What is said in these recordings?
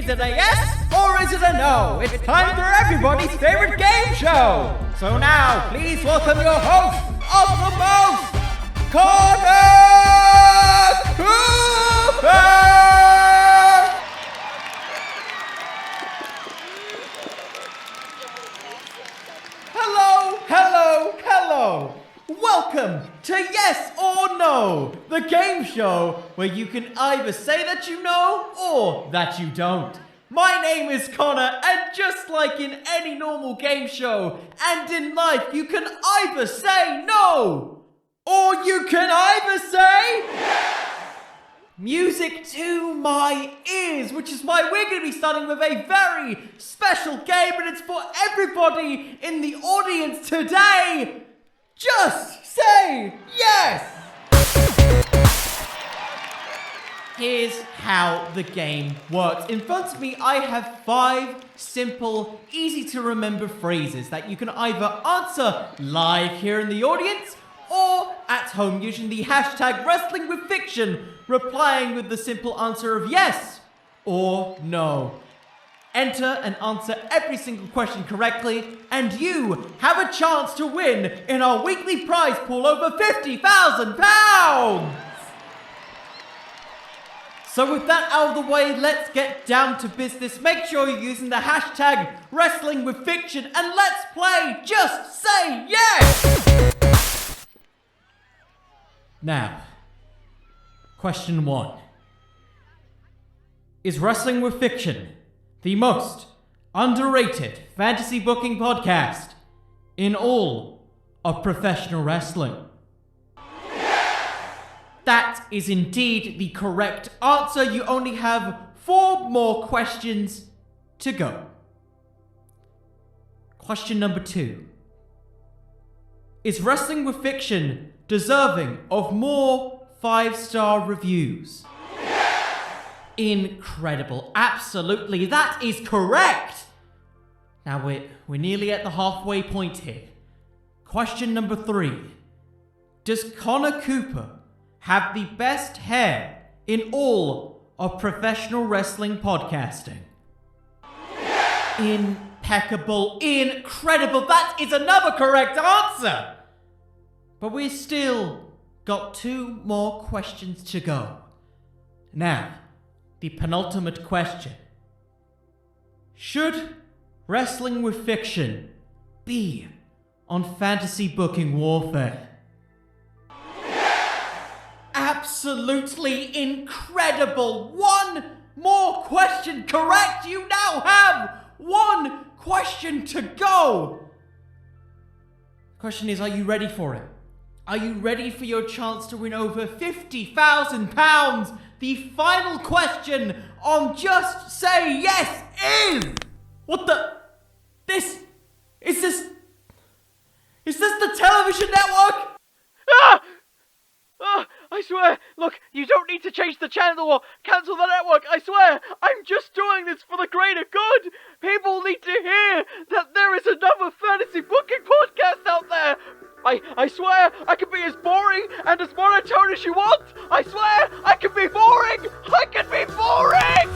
Is it a yes or is it a no? It's time for everybody's favorite game show. So now, please welcome your host of the most, Kota Ibushi! Hello! Welcome to Yes or No, the game show where you can either say that you know or that you don't. My name is Connor, and just like in any normal game show and in life, you can either say no or you can either say music to my ears, which is why we're going to be starting with a very special game, and it's for everybody in the audience today. Just say yes! Here's how the game works. In front of me, I have 5 simple, easy to remember phrases that you can either answer live here in the audience or at home using the hashtag WrestlingWithFiction, replying with the simple answer of yes or no. Enter and answer every single question correctly, and you have a chance to win in our weekly prize pool over £50,000! So with that out of the way, let's get down to business. Make sure you're using the hashtag WrestlingWithFiction, and let's play Just Say Yes! Now, question 1. Is Wrestling with Fiction the most underrated fantasy booking podcast in all of professional wrestling? That is indeed the correct answer. You only have 4 more questions to go. Question number 2. Is Wrestling with Fiction deserving of more 5-star reviews? Incredible. Absolutely. That is correct. Now we're nearly at the halfway point here. Question number 3. Does Connor Cooper have the best hair in all of professional wrestling podcasting? Impeccable. Incredible. That is another correct answer. But we've still got 2 more questions to go. Now, the penultimate question. Should Wrestling with Fiction be on Fantasy Booking Warfare? Absolutely incredible. 1 more question correct. You now have 1 question to go. Question is, are you ready for it? Are you ready for your chance to win over £50,000? The final question on Just Say Yes is... What the... Is this the television network? Ah! Oh, I swear, look, you don't need to change the channel or cancel the network, I swear, I'm just doing this for the greater good. People need to hear that there is another fantasy booking podcast out there. I swear, I can be as boring and as monotone as you want. I swear, I can be boring. I can be boring.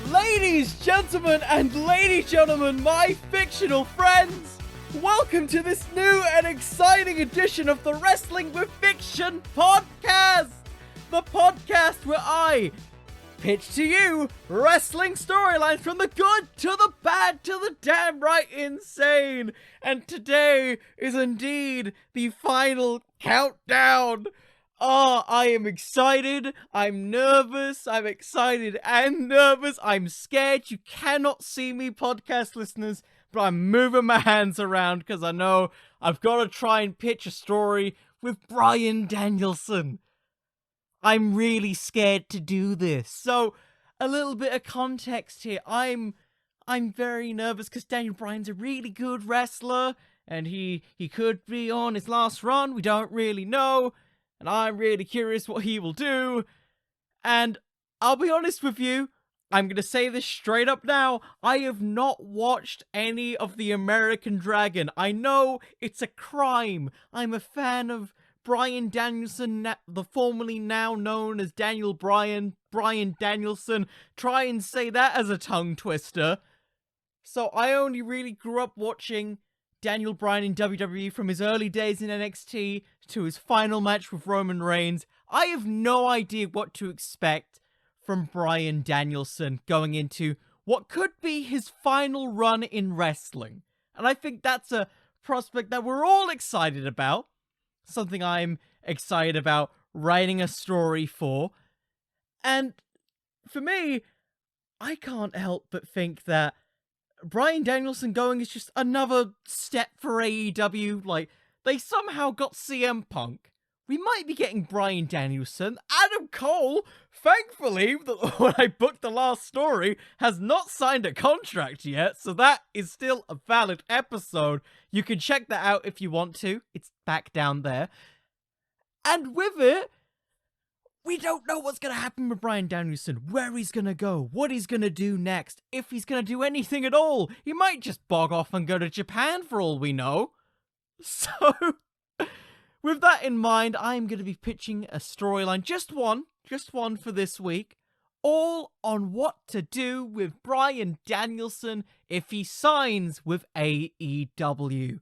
Ladies, gentlemen, and gentlemen, my fictional friends, welcome to this new and exciting edition of the Wrestling with Fiction podcast! The podcast where I pitch to you wrestling storylines from the good to the bad to the damn right insane. And today is indeed the final countdown. Oh, I am excited, I'm nervous, I'm excited and nervous, I'm scared. You cannot see me, podcast listeners, but I'm moving my hands around because I know I've got to try and pitch a story with Bryan Danielson. I'm really scared to do this. So, a little bit of context here. I'm very nervous because Daniel Bryan's a really good wrestler, and he could be on his last run. We don't really know. And I'm really curious what he will do. And I'll be honest with you, I'm going to say this straight up now. I have not watched any of the American Dragon. I know it's a crime. I'm a fan of Bryan Danielson, the formerly now known as Daniel Bryan Danielson. Try and say that as a tongue twister. So I only really grew up watching Daniel Bryan in WWE from his early days in NXT to his final match with Roman Reigns. I have no idea what to expect from Bryan Danielson going into what could be his final run in wrestling. And I think that's a prospect that we're all excited about. Something I'm excited about writing a story for. And for me, I can't help but think that Bryan Danielson going is just another step for AEW. Like, they somehow got CM Punk. We might be getting Bryan Danielson. Adam Cole, thankfully, when I booked the last story, has not signed a contract yet, so that is still a valid episode. You can check that out if you want to. It's back down there. And with it, we don't know what's going to happen with Bryan Danielson, where he's going to go, what he's going to do next, if he's going to do anything at all. He might just bog off and go to Japan for all we know. So, with that in mind, I'm going to be pitching a storyline, just one for this week, all on what to do with Bryan Danielson if he signs with AEW.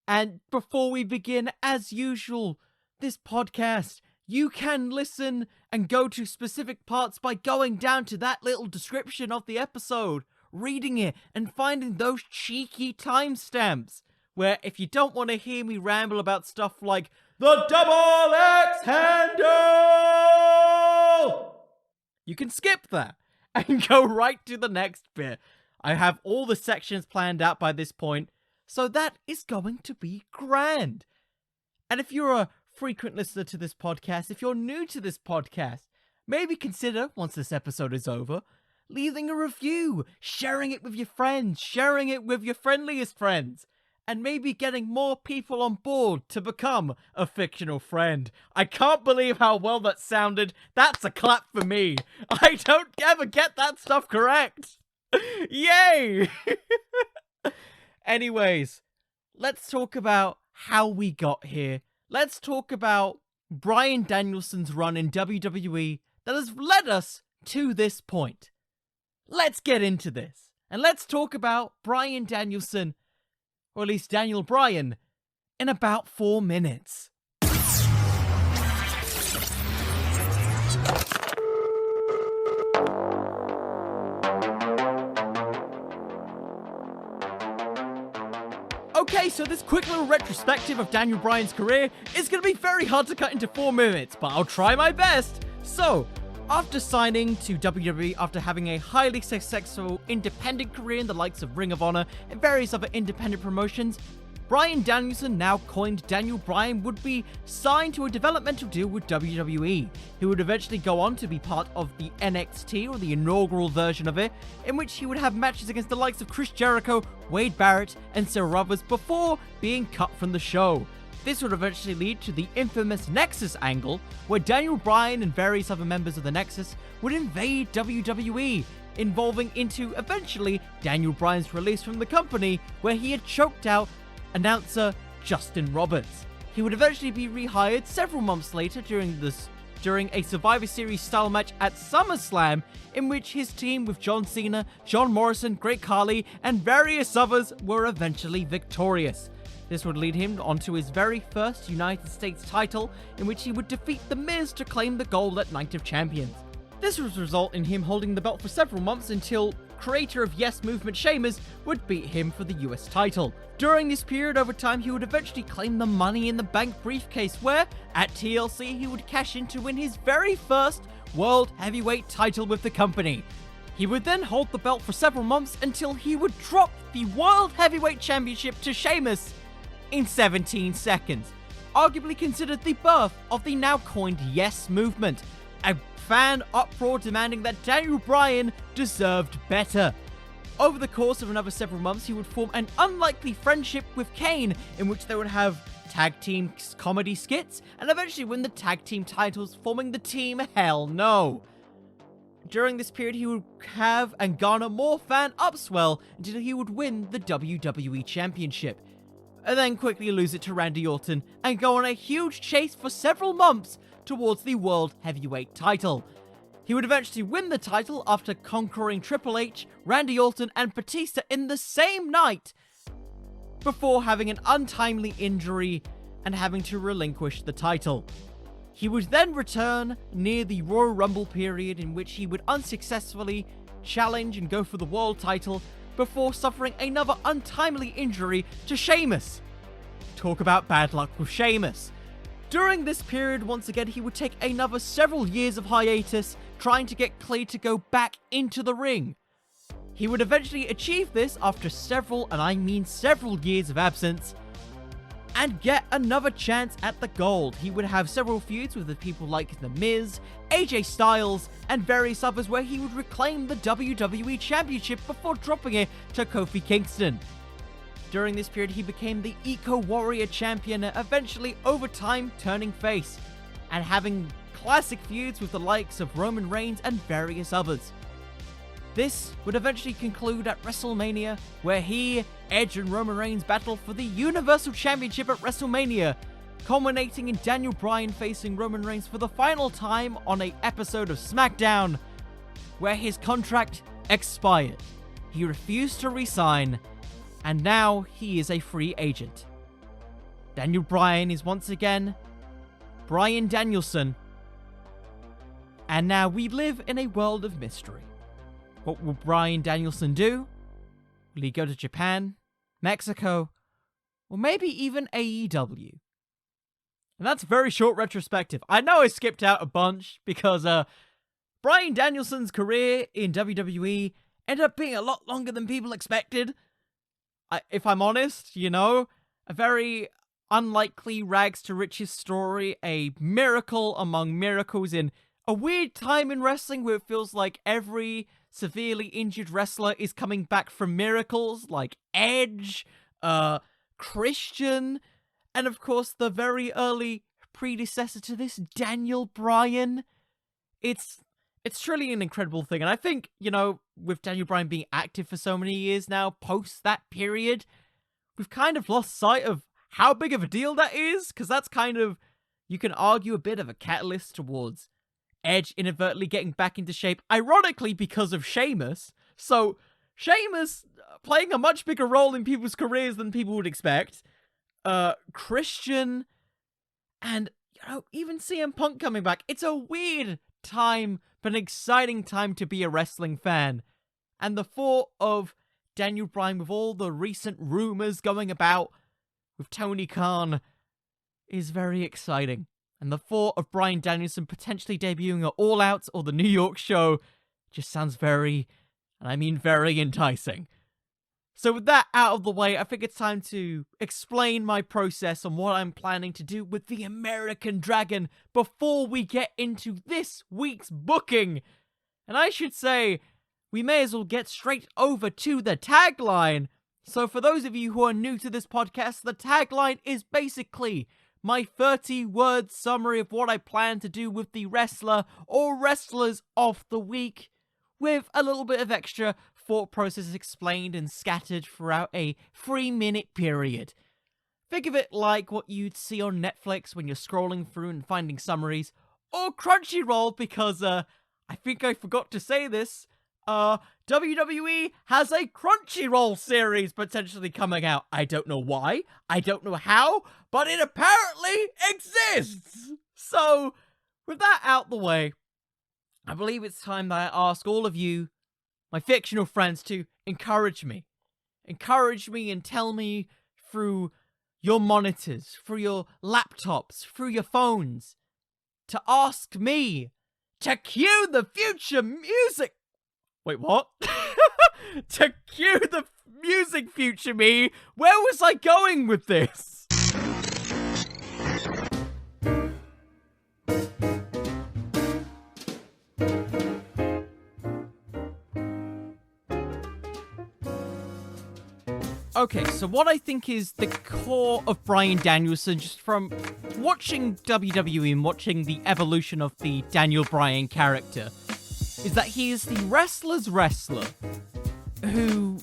And before we begin, as usual, this podcast, you can listen and go to specific parts by going down to that little description of the episode, reading it, and finding those cheeky timestamps, where if you don't want to hear me ramble about stuff like the double X handle, you can skip that and go right to the next bit. I have all the sections planned out by this point, so that is going to be grand. And if you're a frequent listener to this podcast, if you're new to this podcast, maybe consider, once this episode is over, leaving a review, sharing it with your friends, sharing it with your friendliest friends, and maybe getting more people on board to become a fictional friend. I can't believe how well that sounded. That's a clap for me. I don't ever get that stuff correct. Yay! Anyways, let's talk about how we got here. Let's talk about Bryan Danielson's run in WWE that has led us to this point. Let's get into this. And let's talk about Bryan Danielson, or at least Daniel Bryan, in about 4 minutes. Okay, so this quick little retrospective of Daniel Bryan's career is going to be very hard to cut into 4 minutes, but I'll try my best. So, after signing to WWE, after having a highly successful independent career in the likes of Ring of Honor and various other independent promotions, Bryan Danielson, now coined Daniel Bryan, would be signed to a developmental deal with WWE. He would eventually go on to be part of the NXT, or the inaugural version of it, in which he would have matches against the likes of Chris Jericho, Wade Barrett, and several others before being cut from the show. This would eventually lead to the infamous Nexus angle, where Daniel Bryan and various other members of the Nexus would invade WWE, involving into, eventually, Daniel Bryan's release from the company, where he had choked out announcer Justin Roberts. He would eventually be rehired several months later during a Survivor Series style match at SummerSlam, in which his team with John Cena, John Morrison, Great Khali, and various others were eventually victorious. This would lead him onto his very first United States title, in which he would defeat The Miz to claim the gold at Night of Champions. This would result in him holding the belt for several months until creator of Yes Movement Sheamus would beat him for the US title. During this period, over time, he would eventually claim the Money in the Bank briefcase, where, at TLC, he would cash in to win his very first World Heavyweight title with the company. He would then hold the belt for several months until he would drop the World Heavyweight Championship to Sheamus in 17 seconds, arguably considered the birth of the now coined Yes Movement, a fan uproar demanding that Daniel Bryan deserved better. Over the course of another several months, he would form an unlikely friendship with Kane, in which they would have tag team comedy skits, and eventually win the tag team titles, forming the team Hell No. during this period, he would have and garner more fan upswell until he would win the WWE Championship, and then quickly lose it to Randy Orton and go on a huge chase for several months towards the World Heavyweight title. He would eventually win the title after conquering Triple H, Randy Orton, and Batista in the same night, before having an untimely injury and having to relinquish the title. He would then return near the Royal Rumble period, in which he would unsuccessfully challenge and go for the world title before suffering another untimely injury to Sheamus. Talk about bad luck with Sheamus. During this period, once again, he would take another several years of hiatus, trying to get cleared to go back into the ring. He would eventually achieve this after several, and I mean several years of absence, and get another chance at the gold. He would have several feuds with the people like The Miz, AJ Styles, and various others where he would reclaim the WWE Championship before dropping it to Kofi Kingston. During this period, he became the Eco Warrior Champion, eventually over time turning face, and having classic feuds with the likes of Roman Reigns and various others. This would eventually conclude at WrestleMania, where he, Edge, and Roman Reigns battle for the Universal Championship at WrestleMania, culminating in Daniel Bryan facing Roman Reigns for the final time on an episode of SmackDown, where his contract expired. He refused to resign, and now he is a free agent. Daniel Bryan is once again Bryan Danielson, and now we live in a world of mystery. What will Bryan Danielson do? Will he go to Japan, Mexico, or maybe even AEW? And that's very short retrospective. I know I skipped out a bunch because Bryan Danielson's career in WWE ended up being a lot longer than people expected. If I'm honest, a very unlikely rags to riches story, a miracle among miracles in a weird time in wrestling where it feels like every severely injured wrestler is coming back from miracles, like Edge, Christian, and of course the very early predecessor to this, Daniel Bryan. It's truly an incredible thing, and I think, with Daniel Bryan being active for so many years now, post that period, we've kind of lost sight of how big of a deal that is, because that's kind of, you can argue, a bit of a catalyst towards Edge inadvertently getting back into shape, ironically because of Sheamus. So, Sheamus playing a much bigger role in people's careers than people would expect. Christian, and, even CM Punk coming back. It's a weird time, but an exciting time to be a wrestling fan. And the thought of Daniel Bryan, with all the recent rumors going about with Tony Khan, is very exciting. And the thought of Bryan Danielson potentially debuting at All Out or the New York show just sounds very, and I mean very, enticing. So with that out of the way, I think it's time to explain my process on what I'm planning to do with the American Dragon before we get into this week's booking. And I should say, we may as well get straight over to the tagline. So for those of you who are new to this podcast, the tagline is basically my 30-word summary of what I plan to do with the wrestler or wrestlers of the week, with a little bit of extra thought process explained and scattered throughout a 3-minute period. Think of it like what you'd see on Netflix when you're scrolling through and finding summaries, or Crunchyroll, because I think I forgot to say this, WWE has a Crunchyroll series potentially coming out. I don't know why, I don't know how, but it apparently exists! So, with that out the way, I believe it's time that I ask all of you, my fictional friends, to encourage me. Encourage me and tell me through your monitors, through your laptops, through your phones, to ask me to cue the future music. Wait, what? To cue the music, future me? Where was I going with this? Okay, so what I think is the core of Bryan Danielson, just from watching WWE and watching the evolution of the Daniel Bryan character, is that he is the wrestler's wrestler who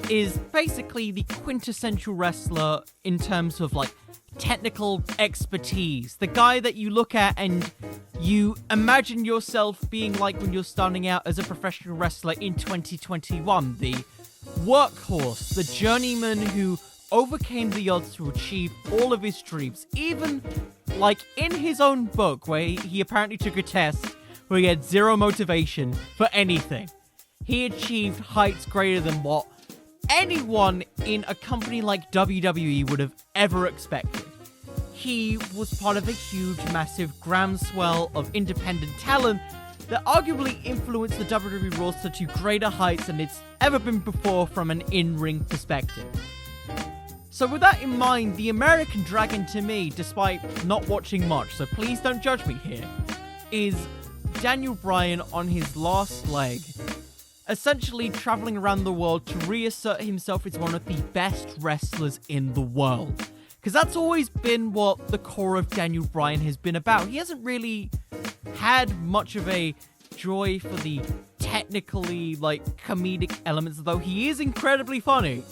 is basically the quintessential wrestler in terms of, like, technical expertise. The guy that you look at and you imagine yourself being like when you're starting out as a professional wrestler in 2021. The workhorse, the journeyman who overcame the odds to achieve all of his dreams. Even, like, in his own book, where he apparently took a test where he had zero motivation for anything. He achieved heights greater than what anyone in a company like WWE would have ever expected. He was part of a huge, massive groundswell of independent talent that arguably influenced the WWE roster to greater heights than it's ever been before from an in-ring perspective. So with that in mind, the American Dragon to me, despite not watching much, so please don't judge me here, is Daniel Bryan on his last leg, essentially traveling around the world to reassert himself as one of the best wrestlers in the world. Because that's always been what the core of Daniel Bryan has been about. He hasn't really had much of a joy for the technically, like, comedic elements, though he is incredibly funny.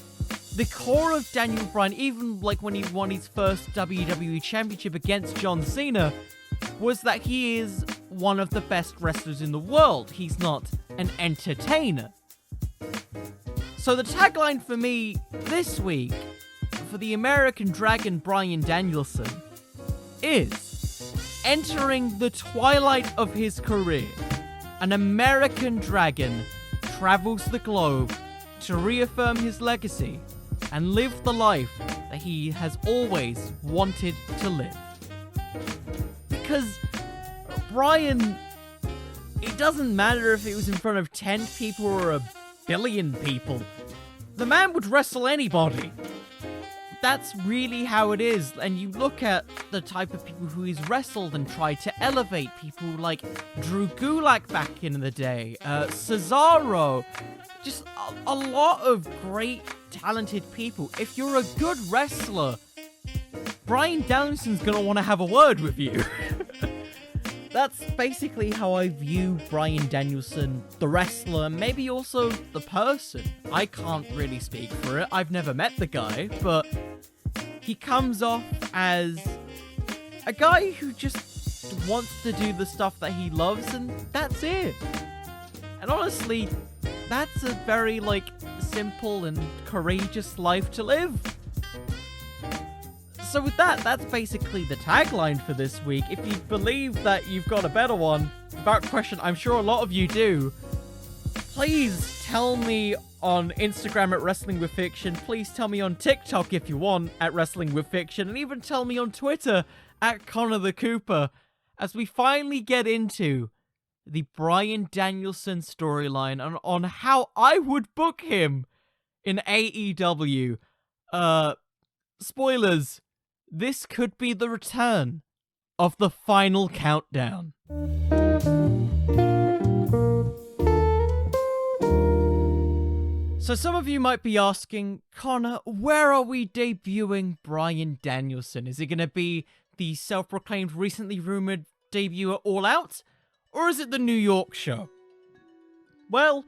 The core of Daniel Bryan, even like when he won his first WWE Championship against John Cena, was that he is one of the best wrestlers in the world. He's not an entertainer. So the tagline for me this week, for the American Dragon Bryan Danielson, is entering the twilight of his career. An American Dragon travels the globe to reaffirm his legacy and live the life that he has always wanted to live. Because Bryan, it doesn't matter if it was in front of 10 people or a billion people. The man would wrestle anybody. That's really how it is. And you look at the type of people who he's wrestled and tried to elevate, people like Drew Gulak back in the day, Cesaro, just a lot of great, talented people. If you're a good wrestler, Bryan Danielson's gonna want to have a word with you. That's basically how I view Bryan Danielson, the wrestler, and maybe also the person. I can't really speak for it. I've never met the guy, but he comes off as a guy who just wants to do the stuff that he loves, and that's it. And honestly, that's a very, like, simple and courageous life to live. So with that, that's basically the tagline for this week. If you believe that you've got a better one, without question, I'm sure a lot of you do, please tell me on Instagram at Wrestling with Fiction. Please tell me on TikTok if you want at Wrestling with Fiction. And even tell me on Twitter at Connor the Cooper, as we finally get into the Bryan Danielson storyline and on how I would book him in AEW. Spoilers. This could be the return of the final countdown. So some of you might be asking, Connor, where are we debuting Bryan Danielson? Is it going to be the self-proclaimed recently rumored debut at All Out? Or is it the New York show? Well,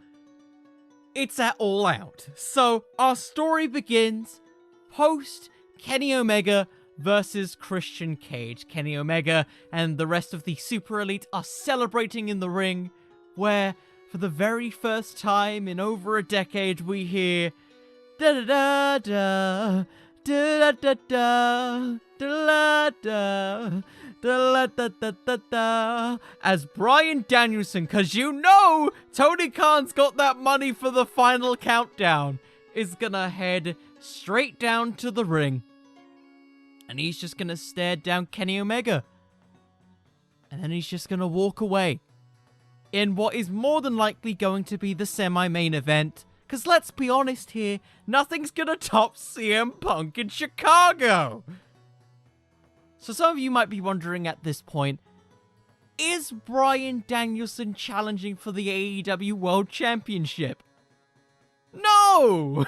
it's at All Out. So our story begins post Kenny Omega versus Christian Cage. Kenny Omega and the rest of the Super Elite are celebrating in the ring, where for the very first time in over a decade we hear da da da da da da da da da da da da as Bryan Danielson, cause you know Tony Khan's got that money for the final countdown, is gonna head straight down to the ring. And he's just gonna stare down Kenny Omega. And then he's just gonna walk away in what is more than likely going to be the semi-main event. Because let's be honest here, nothing's gonna top CM Punk in Chicago. So some of you might be wondering at this point, is Bryan Danielson challenging for the AEW World Championship? No!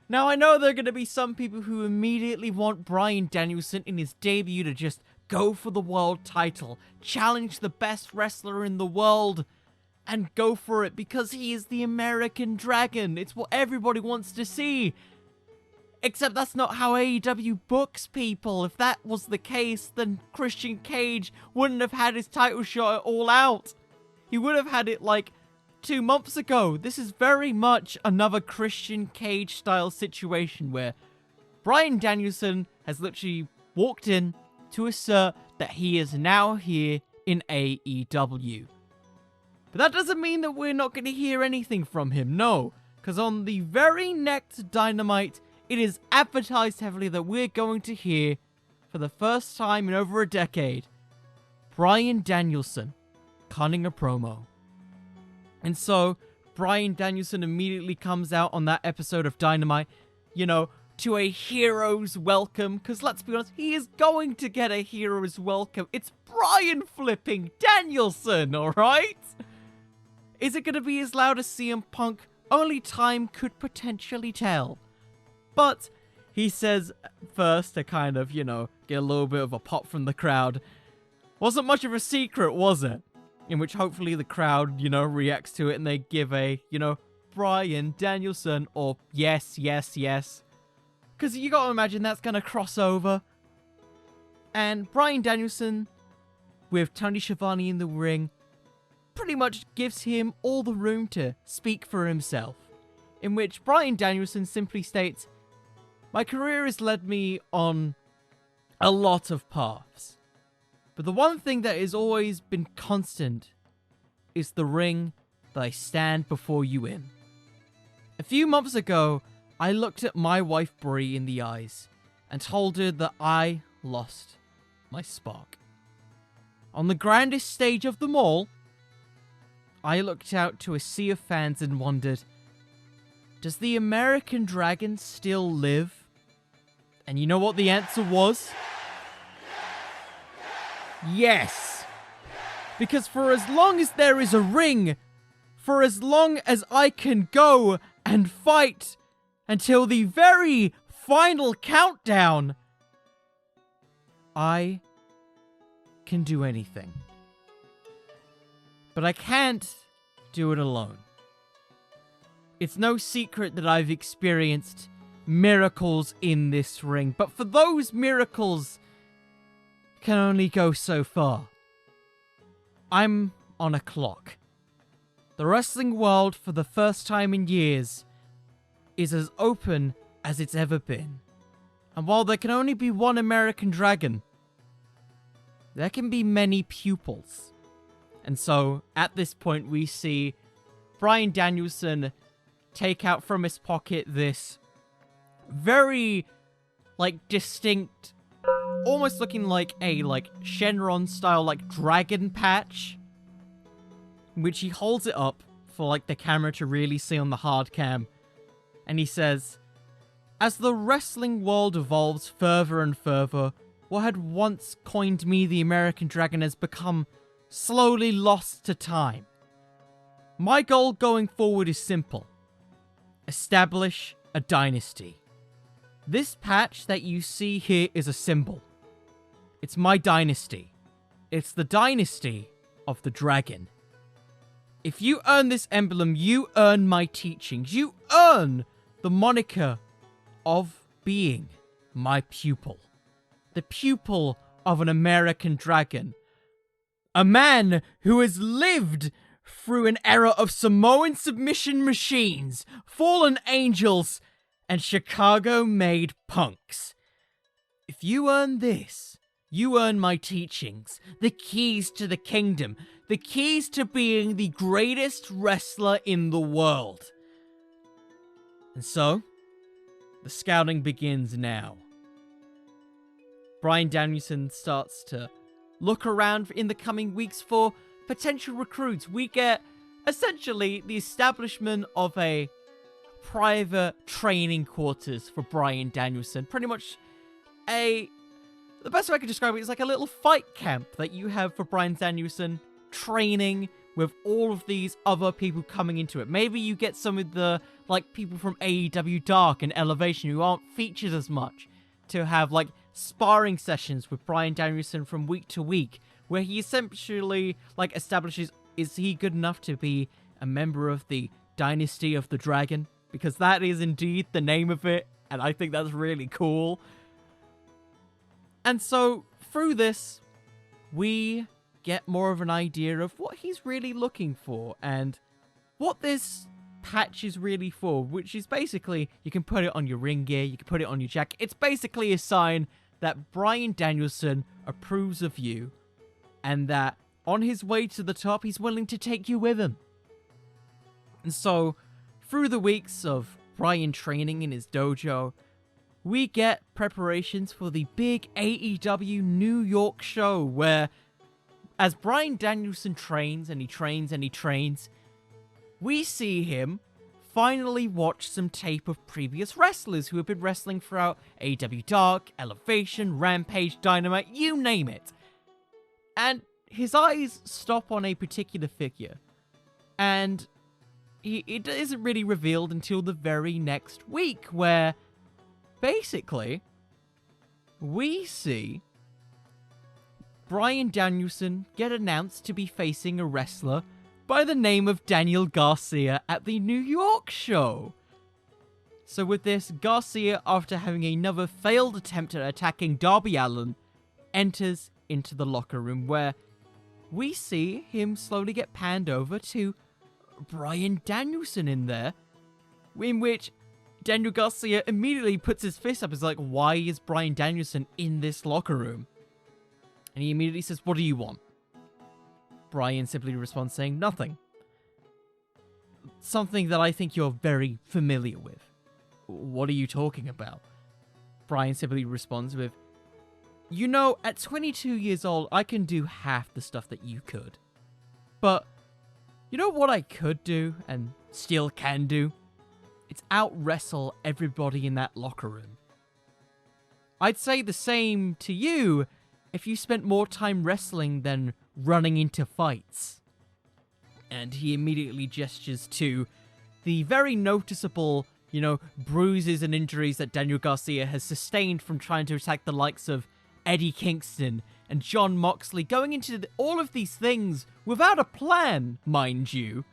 Now, I know there are going to be some people who immediately want Bryan Danielson in his debut to just go for the world title, challenge the best wrestler in the world, and go for it because he is the American Dragon. It's what everybody wants to see. Except that's not how AEW books people. If that was the case, then Christian Cage wouldn't have had his title shot at All Out. He would have had it like 2 months ago. This is very much another Christian Cage style situation where Bryan Danielson has literally walked in to assert that he is now here in AEW. But that doesn't mean that we're not going to hear anything from him, no. Because on the very next Dynamite, it is advertised heavily that we're going to hear, for the first time in over a decade, Bryan Danielson cutting a promo. And so, Bryan Danielson immediately comes out on that episode of Dynamite, to a hero's welcome, because let's be honest, he is going to get a hero's welcome. It's Bryan flipping Danielson, alright? Is it going to be as loud as CM Punk? Only time could potentially tell. But he says first to kind of, get a little bit of a pop from the crowd. Wasn't much of a secret, was it? In which hopefully the crowd, reacts to it and they give a, Bryan Danielson or yes, yes, yes. Because you gotta imagine that's gonna cross over. And Bryan Danielson, with Tony Schiavone in the ring, pretty much gives him all the room to speak for himself. In which Bryan Danielson simply states, "My career has led me on a lot of paths. But the one thing that has always been constant is the ring that I stand before you in. A few months ago, I looked at my wife Brie in the eyes and told her that I lost my spark. On the grandest stage of them all, I looked out to a sea of fans and wondered, does the American Dragon still live? And you know what the answer was? Yes! Because for as long as there is a ring, for as long as I can go and fight until the very final countdown, I can do anything. But I can't do it alone. It's no secret that I've experienced miracles in this ring, but for those miracles can only go so far. I'm on a clock. The wrestling world, for the first time in years, is as open as it's ever been. And while there can only be one American Dragon, there can be many pupils. And so, at this point, we see Bryan Danielson take out from his pocket this very, distinct, almost looking like a, Shenron-style, dragon patch, in which he holds it up for, the camera to really see on the hard cam. And he says, as the wrestling world evolves further and further, what had once coined me the American Dragon has become slowly lost to time. My goal going forward is simple. Establish a dynasty. This patch that you see here is a symbol. It's my dynasty. It's the dynasty of the dragon. If you earn this emblem, you earn my teachings. You earn the moniker of being my pupil. The pupil of an American Dragon. A man who has lived through an era of Samoan submission machines, fallen angels, and Chicago-made punks. If you earn this, you earn my teachings, the keys to the kingdom, the keys to being the greatest wrestler in the world. And so, the scouting begins now. Bryan Danielson starts to look around in the coming weeks for potential recruits. We get, essentially, the establishment of a private training quarters for Bryan Danielson. Pretty much the best way I could describe it is like a little fight camp that you have for Bryan Danielson training with all of these other people coming into it. Maybe you get some of the, people from AEW Dark and Elevation who aren't featured as much to have, sparring sessions with Bryan Danielson from week to week, where he essentially, establishes, is he good enough to be a member of the Dynasty of the Dragon? Because that is indeed the name of it, and I think that's really cool. And so, through this, we get more of an idea of what he's really looking for, and what this patch is really for, which is basically, you can put it on your ring gear, you can put it on your jacket. It's basically a sign that Bryan Danielson approves of you, and that on his way to the top, he's willing to take you with him. And so, through the weeks of Bryan training in his dojo, we get preparations for the big AEW New York show, where as Bryan Danielson trains and he trains and he trains, we see him finally watch some tape of previous wrestlers who have been wrestling throughout AEW Dark, Elevation, Rampage, Dynamite, you name it. And his eyes stop on a particular figure, and it isn't really revealed until the very next week, where basically we see Bryan Danielson get announced to be facing a wrestler by the name of Daniel Garcia at the New York show. So with this, Garcia, after having another failed attempt at attacking Darby Allin, enters into the locker room, where we see him slowly get panned over to Bryan Danielson in there, in which Daniel Garcia immediately puts his fist up. He's like, why is Bryan Danielson in this locker room? And he immediately says, what do you want? Bryan simply responds saying, nothing. Something that I think you're very familiar with. What are you talking about? Bryan simply responds with, you know, at 22 years old, I can do half the stuff that you could. But, you know what I could do, and still can do? It's out-wrestle everybody in that locker room. I'd say the same to you if you spent more time wrestling than running into fights. And he immediately gestures to the very noticeable, bruises and injuries that Daniel Garcia has sustained from trying to attack the likes of Eddie Kingston and Jon Moxley, going into all of these things without a plan, mind you,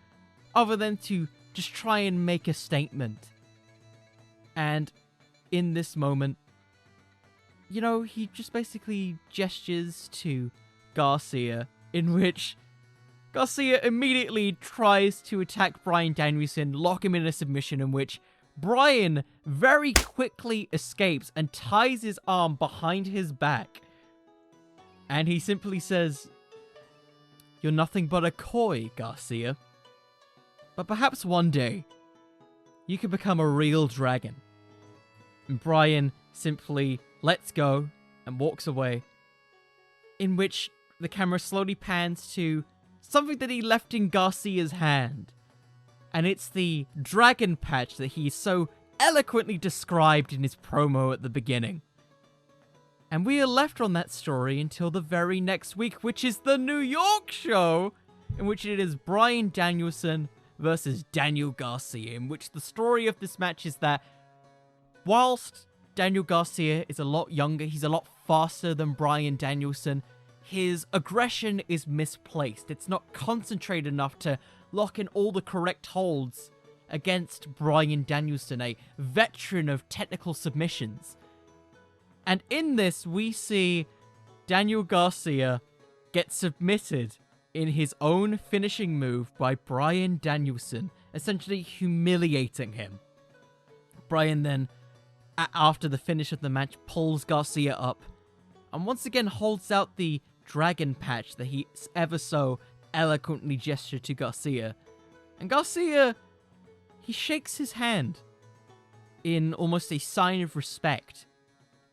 other than to just try and make a statement. And in this moment, he just basically gestures to Garcia, in which Garcia immediately tries to attack Bryan Danielson, lock him in a submission, in which Bryan very quickly escapes and ties his arm behind his back. And he simply says, you're nothing but a coy, Garcia. But perhaps one day, you could become a real dragon. And Bryan simply lets go and walks away, in which the camera slowly pans to something that he left in Garcia's hand. And it's the dragon patch that he so eloquently described in his promo at the beginning. And we are left on that story until the very next week, which is the New York show, in which it is Bryan Danielson versus Daniel Garcia, in which the story of this match is that whilst Daniel Garcia is a lot younger, he's a lot faster than Bryan Danielson, his aggression is misplaced. It's not concentrated enough to lock in all the correct holds against Bryan Danielson, a veteran of technical submissions. And in this, we see Daniel Garcia get submitted in his own finishing move by Bryan Danielson, essentially humiliating him. Bryan then, after the finish of the match, pulls Garcia up and once again holds out the dragon patch that he ever so eloquently gestured to Garcia. And Garcia, he shakes his hand in almost a sign of respect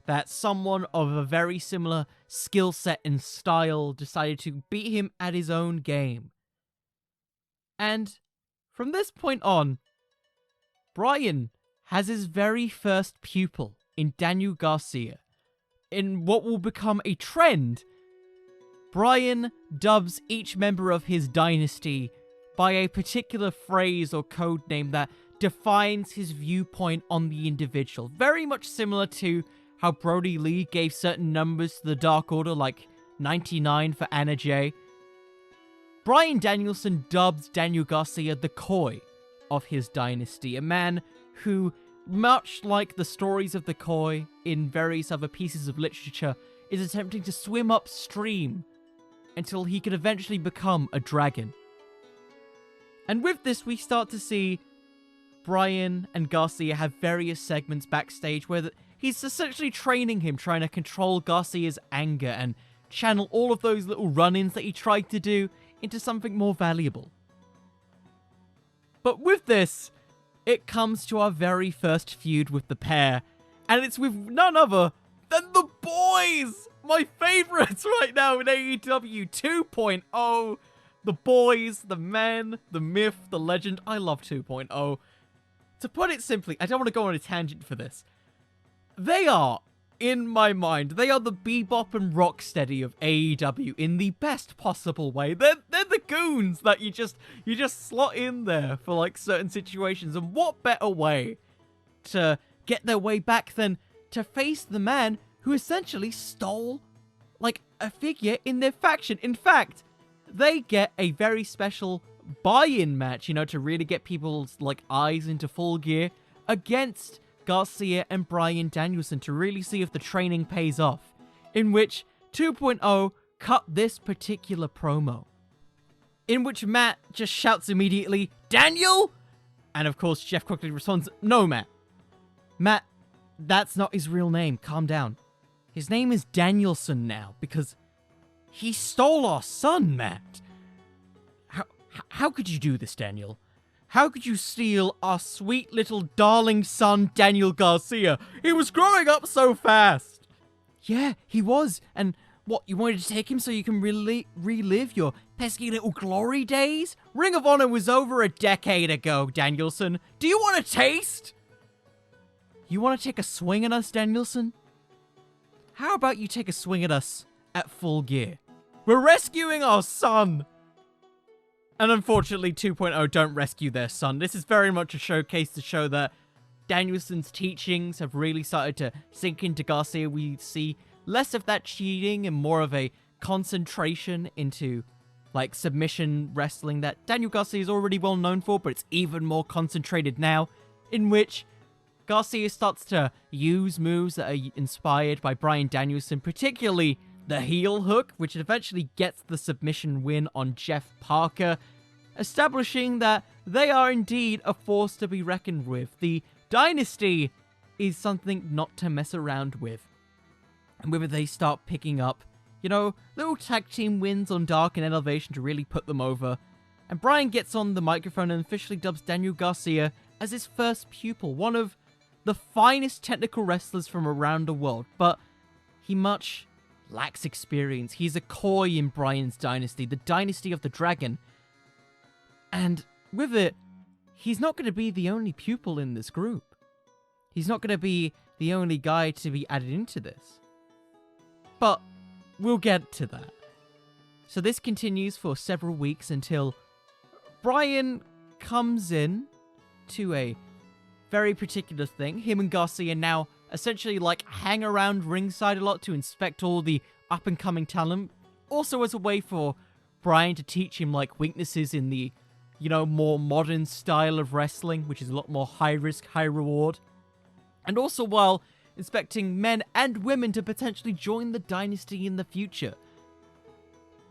that someone of a very similar skill set and style decided to beat him at his own game. And from this point on, Bryan has his very first pupil in Daniel Garcia. In what will become a trend, Bryan dubs each member of his dynasty by a particular phrase or code name that defines his viewpoint on the individual. Very much similar to how Brody Lee gave certain numbers to the Dark Order, like 99 for Anna Jay. Bryan Danielson dubbed Daniel Garcia the Koi of his dynasty, a man who, much like the stories of the Koi in various other pieces of literature, is attempting to swim upstream until he could eventually become a dragon. And with this, we start to see Bryan and Garcia have various segments backstage where he's essentially training him, trying to control Garcia's anger and channel all of those little run-ins that he tried to do into something more valuable. But with this, it comes to our very first feud with the pair, and it's with none other than the boys! My favorites right now in AEW 2.0. The boys, the men, the myth, the legend. I love 2.0. To put it simply, I don't want to go on a tangent for this. They are, in my mind, they are the Bebop and Rocksteady of AEW in the best possible way. They're the goons that you just slot in there for like certain situations. And what better way to get their way back than to face the man who essentially stole like a figure in their faction. In fact, they get a very special buy-in match, you know, to really get people's like eyes into full gear against Garcia and Bryan Danielson to really see if the training pays off, in which 2.0 cut this particular promo, in which Matt just shouts immediately, "Daniel!" And of course, Jeff quickly responds, "No, Matt. Matt, that's not his real name. Calm down. His name is Danielson now, because he stole our son, Matt. How could you do this, Daniel? How could you steal our sweet little darling son, Daniel Garcia? He was growing up so fast." "Yeah, he was. And what, you wanted to take him so you can relive your pesky little glory days? Ring of Honor was over a decade ago, Danielson. Do you want a taste? You want to take a swing at us, Danielson? How about you take a swing at us at Full Gear? We're rescuing our son." And unfortunately, 2.0 don't rescue their son. This is very much a showcase to show that Danielson's teachings have really started to sink into Garcia. We see less of that cheating and more of a concentration into like submission wrestling that Daniel Garcia is already well known for, but it's even more concentrated now, in which Garcia starts to use moves that are inspired by Bryan Danielson, particularly the heel hook, which eventually gets the submission win on Jeff Parker, establishing that they are indeed a force to be reckoned with. The Dynasty is something not to mess around with. And with it, they start picking up, you know, little tag team wins on Dark and Elevation to really put them over. And Bryan gets on the microphone and officially dubs Daniel Garcia as his first pupil, one of the finest technical wrestlers from around the world, but he much lacks experience. He's a Koi in Bryan's dynasty, the Dynasty of the Dragon. And with it, he's not going to be the only pupil in this group. He's not going to be the only guy to be added into this. But we'll get to that. So this continues for several weeks until Bryan comes in to a very particular thing. Him and Garcia now essentially like hang around ringside a lot to inspect all the up-and-coming talent. Also as a way for Bryan to teach him like weaknesses in the, you know, more modern style of wrestling, which is a lot more high risk, high reward. And also while inspecting men and women to potentially join the Dynasty in the future.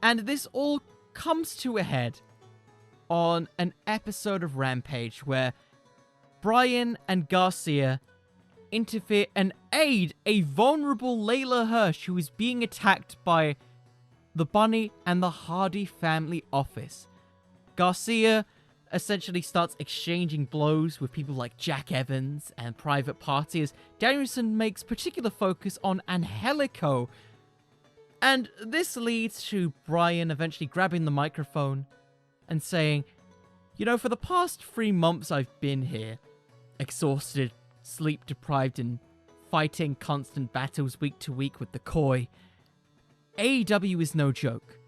And this all comes to a head on an episode of Rampage where Bryan and Garcia interfere and aid a vulnerable Layla Hirsch who is being attacked by the Bunny and the Hardy family office. Garcia essentially starts exchanging blows with people like Jack Evans and Private Party as Danielson makes particular focus on Angelico. And this leads to Bryan eventually grabbing the microphone and saying, "You know, for the past 3 months I've been here, exhausted, sleep-deprived, and fighting constant battles week to week with the Koi. AEW is no joke.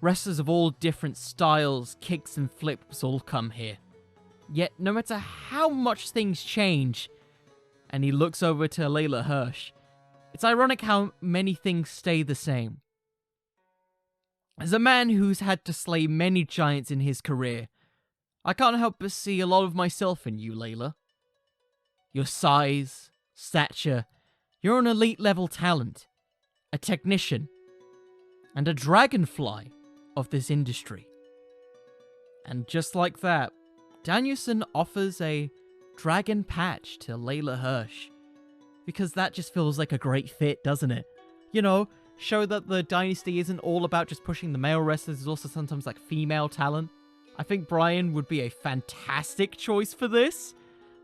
Wrestlers of all different styles, kicks, and flips all come here. Yet, no matter how much things change," and he looks over to Layla Hirsch, It's ironic how many things stay the same. As a man who's had to slay many giants in his career, I can't help but see a lot of myself in you, Layla. Your size, stature, you're an elite level talent, a technician, and a dragonfly of this industry. And just like that, Danielson offers a dragon patch to Layla Hirsch, because that just feels like a great fit, doesn't it? You know, show that the Dynasty isn't all about just pushing the male wrestlers, there's also sometimes like female talent. I think Bryan would be a fantastic choice for this.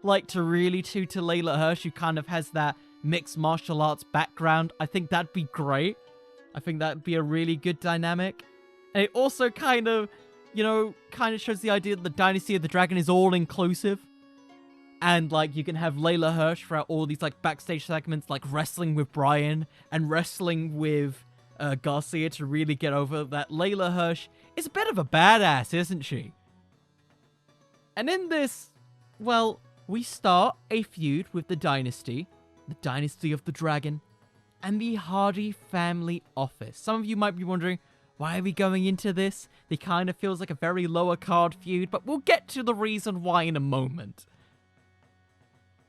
Like, to really to Layla Hirsch, who kind of has that mixed martial arts background. I think that'd be great. I think that'd be a really good dynamic. And it also kind of, you know, kind of shows the idea that the Dynasty of the Dragon is all-inclusive. And, like, you can have Layla Hirsch throughout all these, like, backstage segments, like wrestling with Bryan and wrestling with Garcia to really get over that Layla Hirsch is a bit of a badass, isn't she? And in this, well, we start a feud with the Dynasty of the Dragon, and the Hardy family office. Some of you might be wondering, why are we going into this? It kind of feels like a very lower card feud, but we'll get to the reason why in a moment.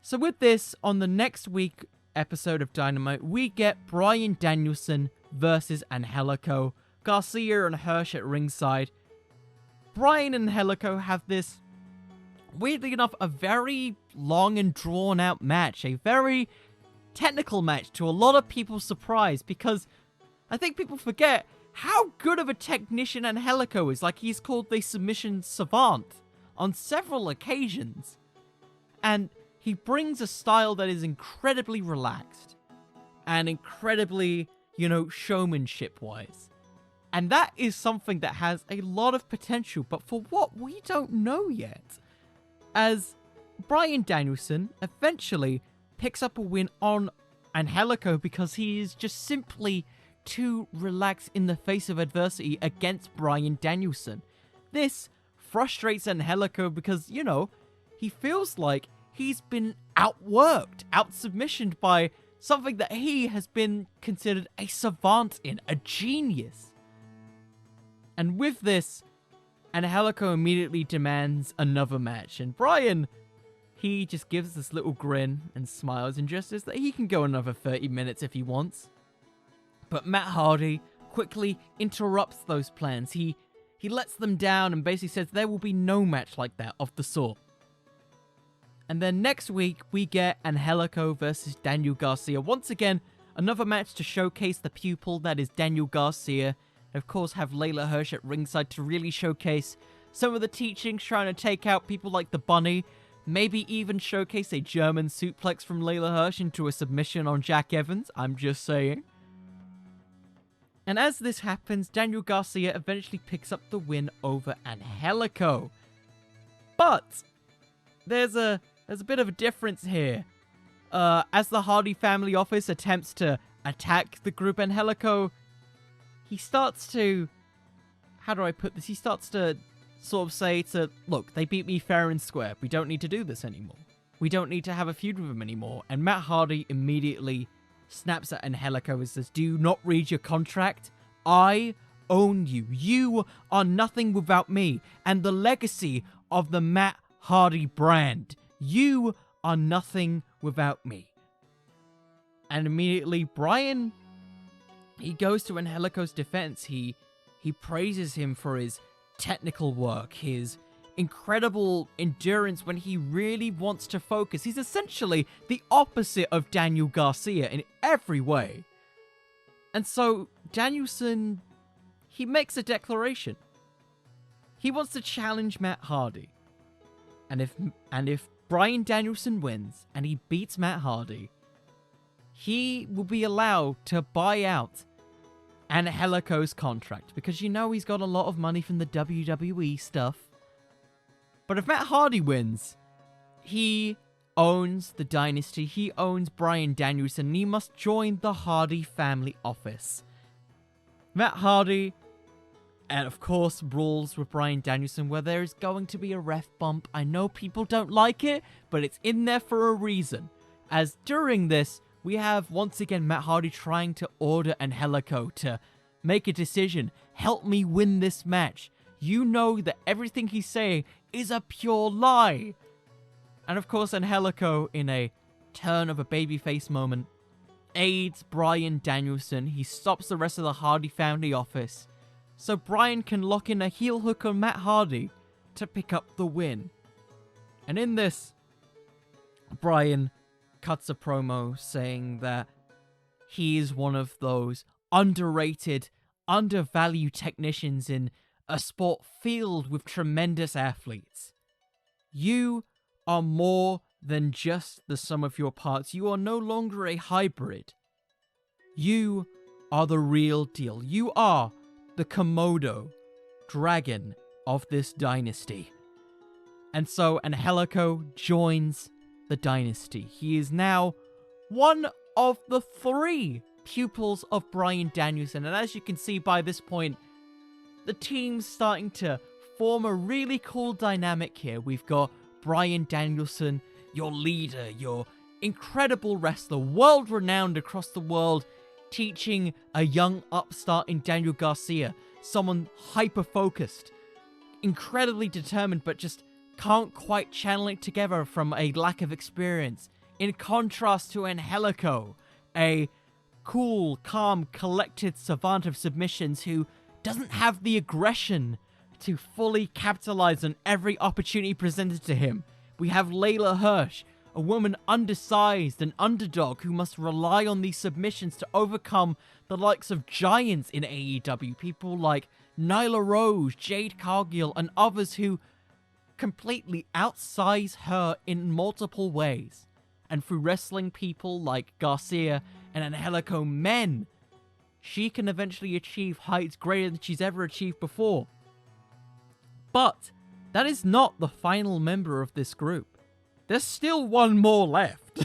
So with this, on the next week episode of Dynamite, we get Bryan Danielson versus Angelico, Garcia and Hirsch at ringside. Bryan and Angelico have this, weirdly enough, a very long and drawn out match. A very technical match to a lot of people's surprise, because I think people forget how good of a technician Angelico is. Like, he's called the submission savant on several occasions. And he brings a style that is incredibly relaxed and incredibly, you know, showmanship-wise. And that is something that has a lot of potential, but for what, we don't know yet. As Bryan Danielson eventually picks up a win on Angelico because he is just simply too relaxed in the face of adversity against Bryan Danielson. This frustrates Angelico because, you know, he feels like he's been outworked, out-submissioned by something that he has been considered a savant in, a genius. And with this, Angelico immediately demands another match, and Bryan, he just gives this little grin and smiles and just says that he can go another 30 minutes if he wants. But Matt Hardy quickly interrupts those plans. He lets them down and basically says there will be no match like that of the sort. And then next week, we get Angelico versus Daniel Garcia. Once again, another match to showcase the pupil that is Daniel Garcia. Of course, have Layla Hirsch at ringside to really showcase some of the teachings, trying to take out people like the Bunny. Maybe even showcase a German suplex from Layla Hirsch into a submission on Jack Evans. I'm just saying. And as this happens, Daniel Garcia eventually picks up the win over Angelico. But there's a bit of a difference here. As the Hardy family office attempts to attack the group, Angelico, he starts to, how do I put this? He starts to sort of say to, look, they beat me fair and square. We don't need to do this anymore. We don't need to have a feud with them anymore. And Matt Hardy immediately snaps at Angelico and says, do you not read your contract? I own you. You are nothing without me and the legacy of the Matt Hardy brand. You are nothing without me. And immediately Bryan, he goes to Angelico's defense. He praises him for his technical work, his incredible endurance when he really wants to focus. He's essentially the opposite of Daniel Garcia in every way. And so Danielson, he makes a declaration. He wants to challenge Matt Hardy. And if Bryan Danielson wins and he beats Matt Hardy, he will be allowed to buy out Angelico's contract, because you know he's got a lot of money from the WWE stuff. But if Matt Hardy wins, he owns the Dynasty, he owns Bryan Danielson, and he must join the Hardy family office. Matt Hardy, and of course, rules with Bryan Danielson, where there is going to be a ref bump. I know people don't like it, but it's in there for a reason. As during this, we have once again Matt Hardy trying to order Angelico to make a decision. Help me win this match. You know that everything he's saying is a pure lie. And of course, Angelico, in a turn of a babyface moment, aids Bryan Danielson. He stops the rest of the Hardy family office, so Bryan can lock in a heel hook on Matt Hardy to pick up the win. And in this, Bryan cuts a promo saying that he is one of those underrated, undervalued technicians in a sport filled with tremendous athletes. You are more than just the sum of your parts. You are no longer a hybrid. You are the real deal. You are the Komodo dragon of this dynasty. And so Angelico joins the dynasty. He is now one of the 3 pupils of Bryan Danielson. And as you can see by this point, the team's starting to form a really cool dynamic here. We've got Bryan Danielson, your leader, your incredible wrestler, world-renowned across the world, teaching a young upstart in Daniel Garcia, someone hyper-focused, incredibly determined, but just can't quite channel it together from a lack of experience. In contrast to Angelico, a cool, calm, collected savant of submissions who doesn't have the aggression to fully capitalize on every opportunity presented to him. We have Layla Hirsch, a woman undersized and underdog who must rely on these submissions to overcome the likes of giants in AEW. People like Nyla Rose, Jade Cargill, and others who completely outsize her in multiple ways. And through wrestling people like Garcia and Angelico men, she can eventually achieve heights greater than she's ever achieved before. But that is not the final member of this group. There's still one more left.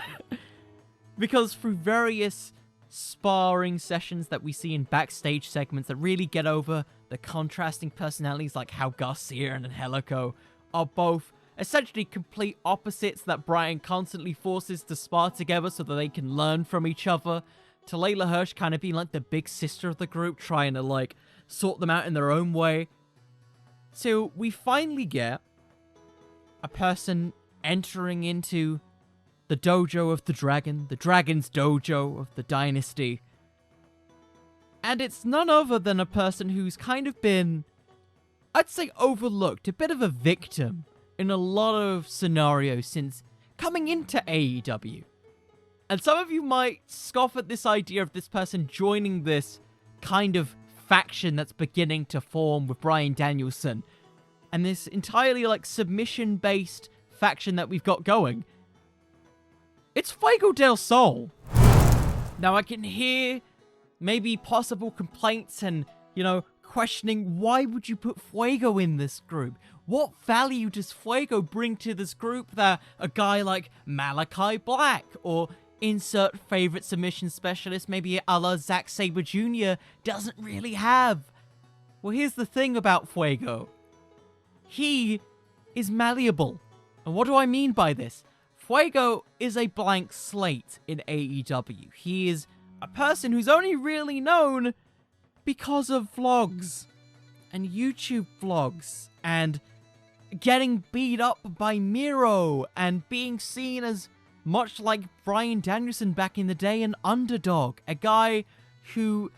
Because through various sparring sessions that we see in backstage segments that really get over the contrasting personalities, like how Garcia and Angelico are both essentially complete opposites that Bryan constantly forces to spar together so that they can learn from each other, to Layla Hirsch kind of being like the big sister of the group, trying to like sort them out in their own way. So we finally get a person entering into the dojo of the dragon, the dragon's dojo of the dynasty. And it's none other than a person who's kind of been, I'd say, overlooked, a bit of a victim in a lot of scenarios since coming into AEW. And some of you might scoff at this idea of this person joining this kind of faction that's beginning to form with Bryan Danielson, and this entirely like submission-based faction that we've got going. It's Fuego del Sol. Now I can hear maybe possible complaints and, you know, questioning, why would you put Fuego in this group? What value does Fuego bring to this group that a guy like Malachi Black or insert favorite submission specialist, maybe a la Zack Sabre Jr., doesn't really have? Well, here's the thing about Fuego. He is malleable. And what do I mean by this? Fuego is a blank slate in AEW. He is a person who's only really known because of vlogs and YouTube vlogs and getting beat up by Miro and being seen as, much like Bryan Danielson back in the day, an underdog. A guy who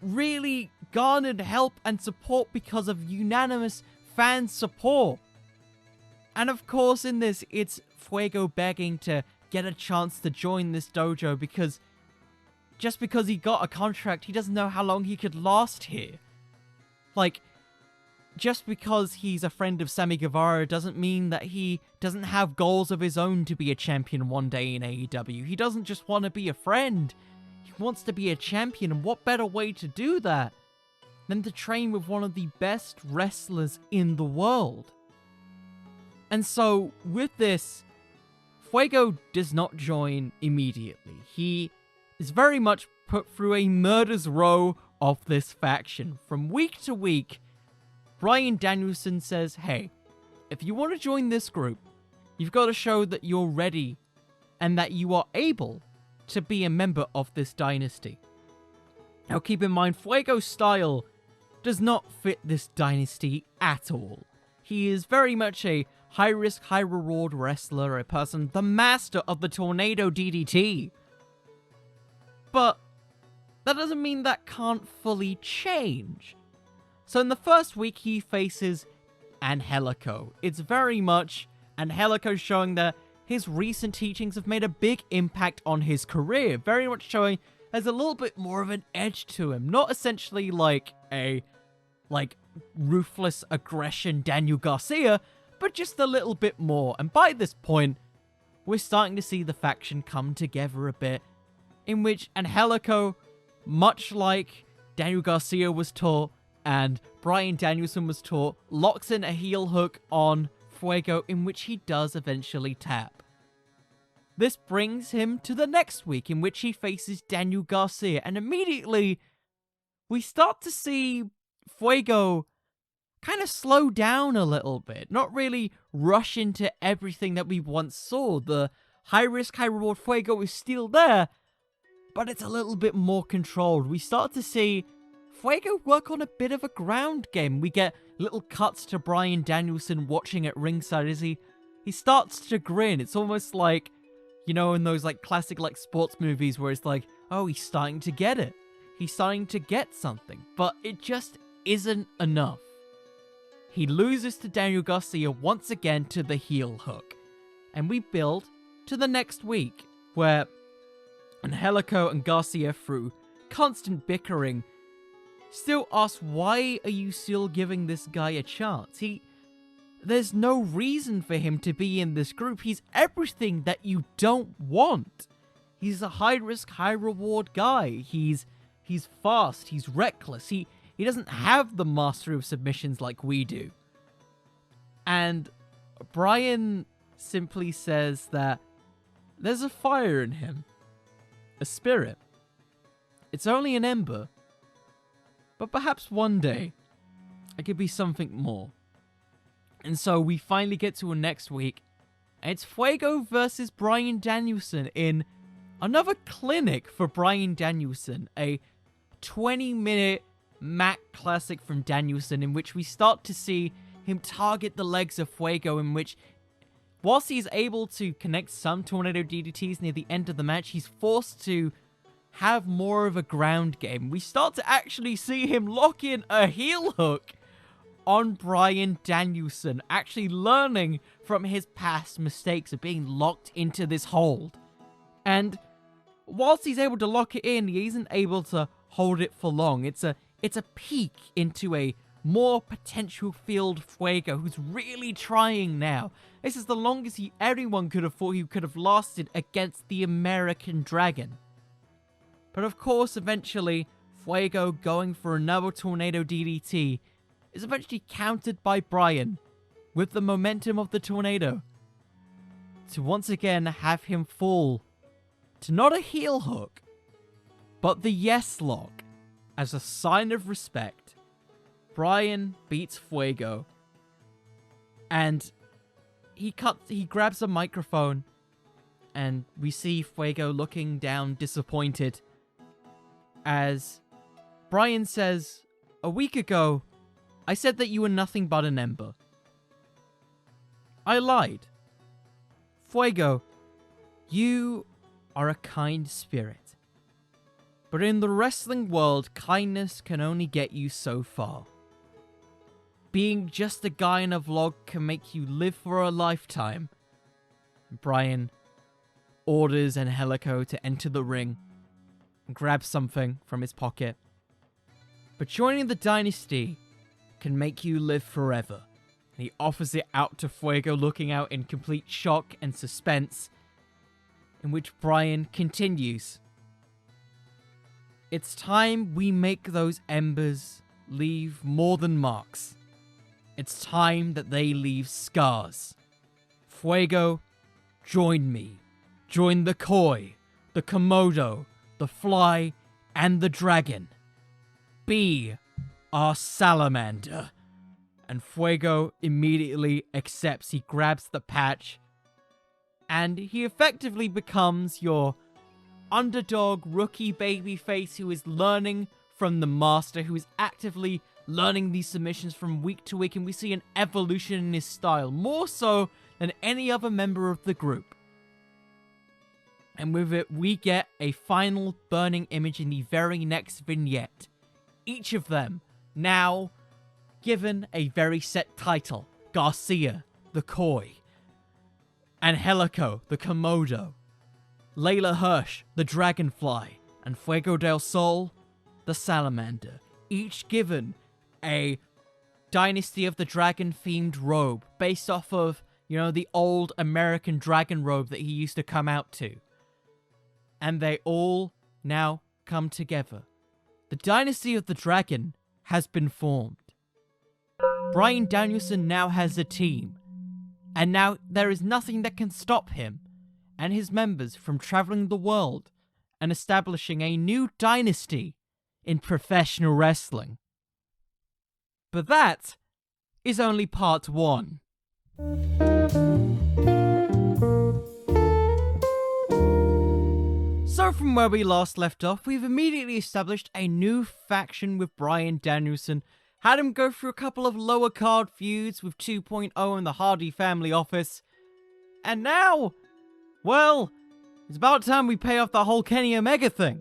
really garnered help and support because of unanimous fan support. And of course in this, it's Fuego begging to get a chance to join this dojo because just because he got a contract, he doesn't know how long he could last here. Like, just because he's a friend of Sammy Guevara doesn't mean that he doesn't have goals of his own to be a champion one day in AEW. He doesn't just want to be a friend. He wants to be a champion, and what better way to do that than to train with one of the best wrestlers in the world? And so, with this, Fuego does not join immediately. He is very much put through a murder's row of this faction. From week to week, Bryan Danielson says, hey, if you want to join this group, you've got to show that you're ready and that you are able to be a member of this dynasty. Now keep in mind, Fuego's style does not fit this dynasty at all. He is very much a high-risk, high-reward wrestler, a person, the master of the Tornado DDT. But that doesn't mean that can't fully change. So in the first week, he faces Angelico. It's very much Angelico showing that his recent teachings have made a big impact on his career. Very much showing there's a little bit more of an edge to him. Not essentially like a ruthless aggression Daniel Garcia, but just a little bit more. And by this point, we're starting to see the faction come together a bit, in which Angelico, much like Daniel Garcia was taught and Bryan Danielson was taught, locks in a heel hook on Fuego, in which he does eventually tap. This brings him to the next week, in which he faces Daniel Garcia, and immediately we start to see Fuego kind of slow down a little bit, not really rush into everything that we once saw. The high-risk, high-reward Fuego is still there, but it's a little bit more controlled. We start to see Fuego work on a bit of a ground game. We get little cuts to Bryan Danielson watching at ringside as he starts to grin. It's almost like, you know, in those like classic like sports movies where it's like, oh, he's starting to get it. He's starting to get something, but it just isn't enough. He loses to Daniel Garcia once again to the heel hook. And we build to the next week, where Angelico and Garcia, through constant bickering, still ask, why are you still giving this guy a chance? There's no reason for him to be in this group. He's everything that you don't want. He's a high-risk, high-reward guy. He's fast, he's reckless, he doesn't have the mastery of submissions like we do. And Bryan simply says that there's a fire in him. A spirit. It's only an ember. But perhaps one day, it could be something more. And so we finally get to a next week, and it's Fuego versus Bryan Danielson in another clinic for Bryan Danielson. A 20-minute Mac Classic from Danielson, in which we start to see him target the legs of Fuego, in which, whilst he's able to connect some Tornado DDTs near the end of the match, he's forced to have more of a ground game. We start to actually see him lock in a heel hook on Bryan Danielson, actually learning from his past mistakes of being locked into this hold. And whilst he's able to lock it in, he isn't able to hold it for long. It's a peek into a more potential field Fuego, who's really trying now. This is the longest anyone could have thought he could have lasted against the American Dragon. But of course, eventually, Fuego going for another Tornado DDT is eventually countered by Bryan with the momentum of the Tornado to once again have him fall to not a heel hook, but the yes lock. As a sign of respect, Bryan beats Fuego, and he grabs a microphone, and we see Fuego looking down disappointed as Bryan says, "A week ago, I said that you were nothing but an ember. I lied. Fuego, you are a kind spirit. But in the wrestling world, kindness can only get you so far. Being just a guy in a vlog can make you live for a lifetime." Bryan orders Angelico to enter the ring and grab something from his pocket. But joining the Dynasty can make you live forever. And he offers it out to Fuego, looking out in complete shock and suspense, in which Bryan continues, "It's time we make those embers leave more than marks. It's time that they leave scars. Fuego, join me. Join the Koi, the Komodo, the Fly, and the Dragon. Be our salamander." And Fuego immediately accepts. He grabs the patch, and he effectively becomes your underdog rookie babyface who is learning from the master, who is actively learning these submissions from week to week, and we see an evolution in his style, more so than any other member of the group. And with it, we get a final burning image in the very next vignette. Each of them now given a very set title. Garcia, the Koi. Angelico, the Komodo. Layla Hirsch, the Dragonfly. And Fuego del Sol, the Salamander. Each given a Dynasty of the Dragon themed robe based off of, the old American dragon robe that he used to come out to. And they all now come together. The Dynasty of the Dragon has been formed. Bryan Danielson now has a team. And now there is nothing that can stop him and his members from traveling the world and establishing a new dynasty in professional wrestling. But that is only part 1. So from where we last left off, we've immediately established a new faction with Bryan Danielson, had him go through a couple of lower card feuds with 2.0 and the Hardy family office, and now, well, it's about time we pay off the whole Kenny Omega thing.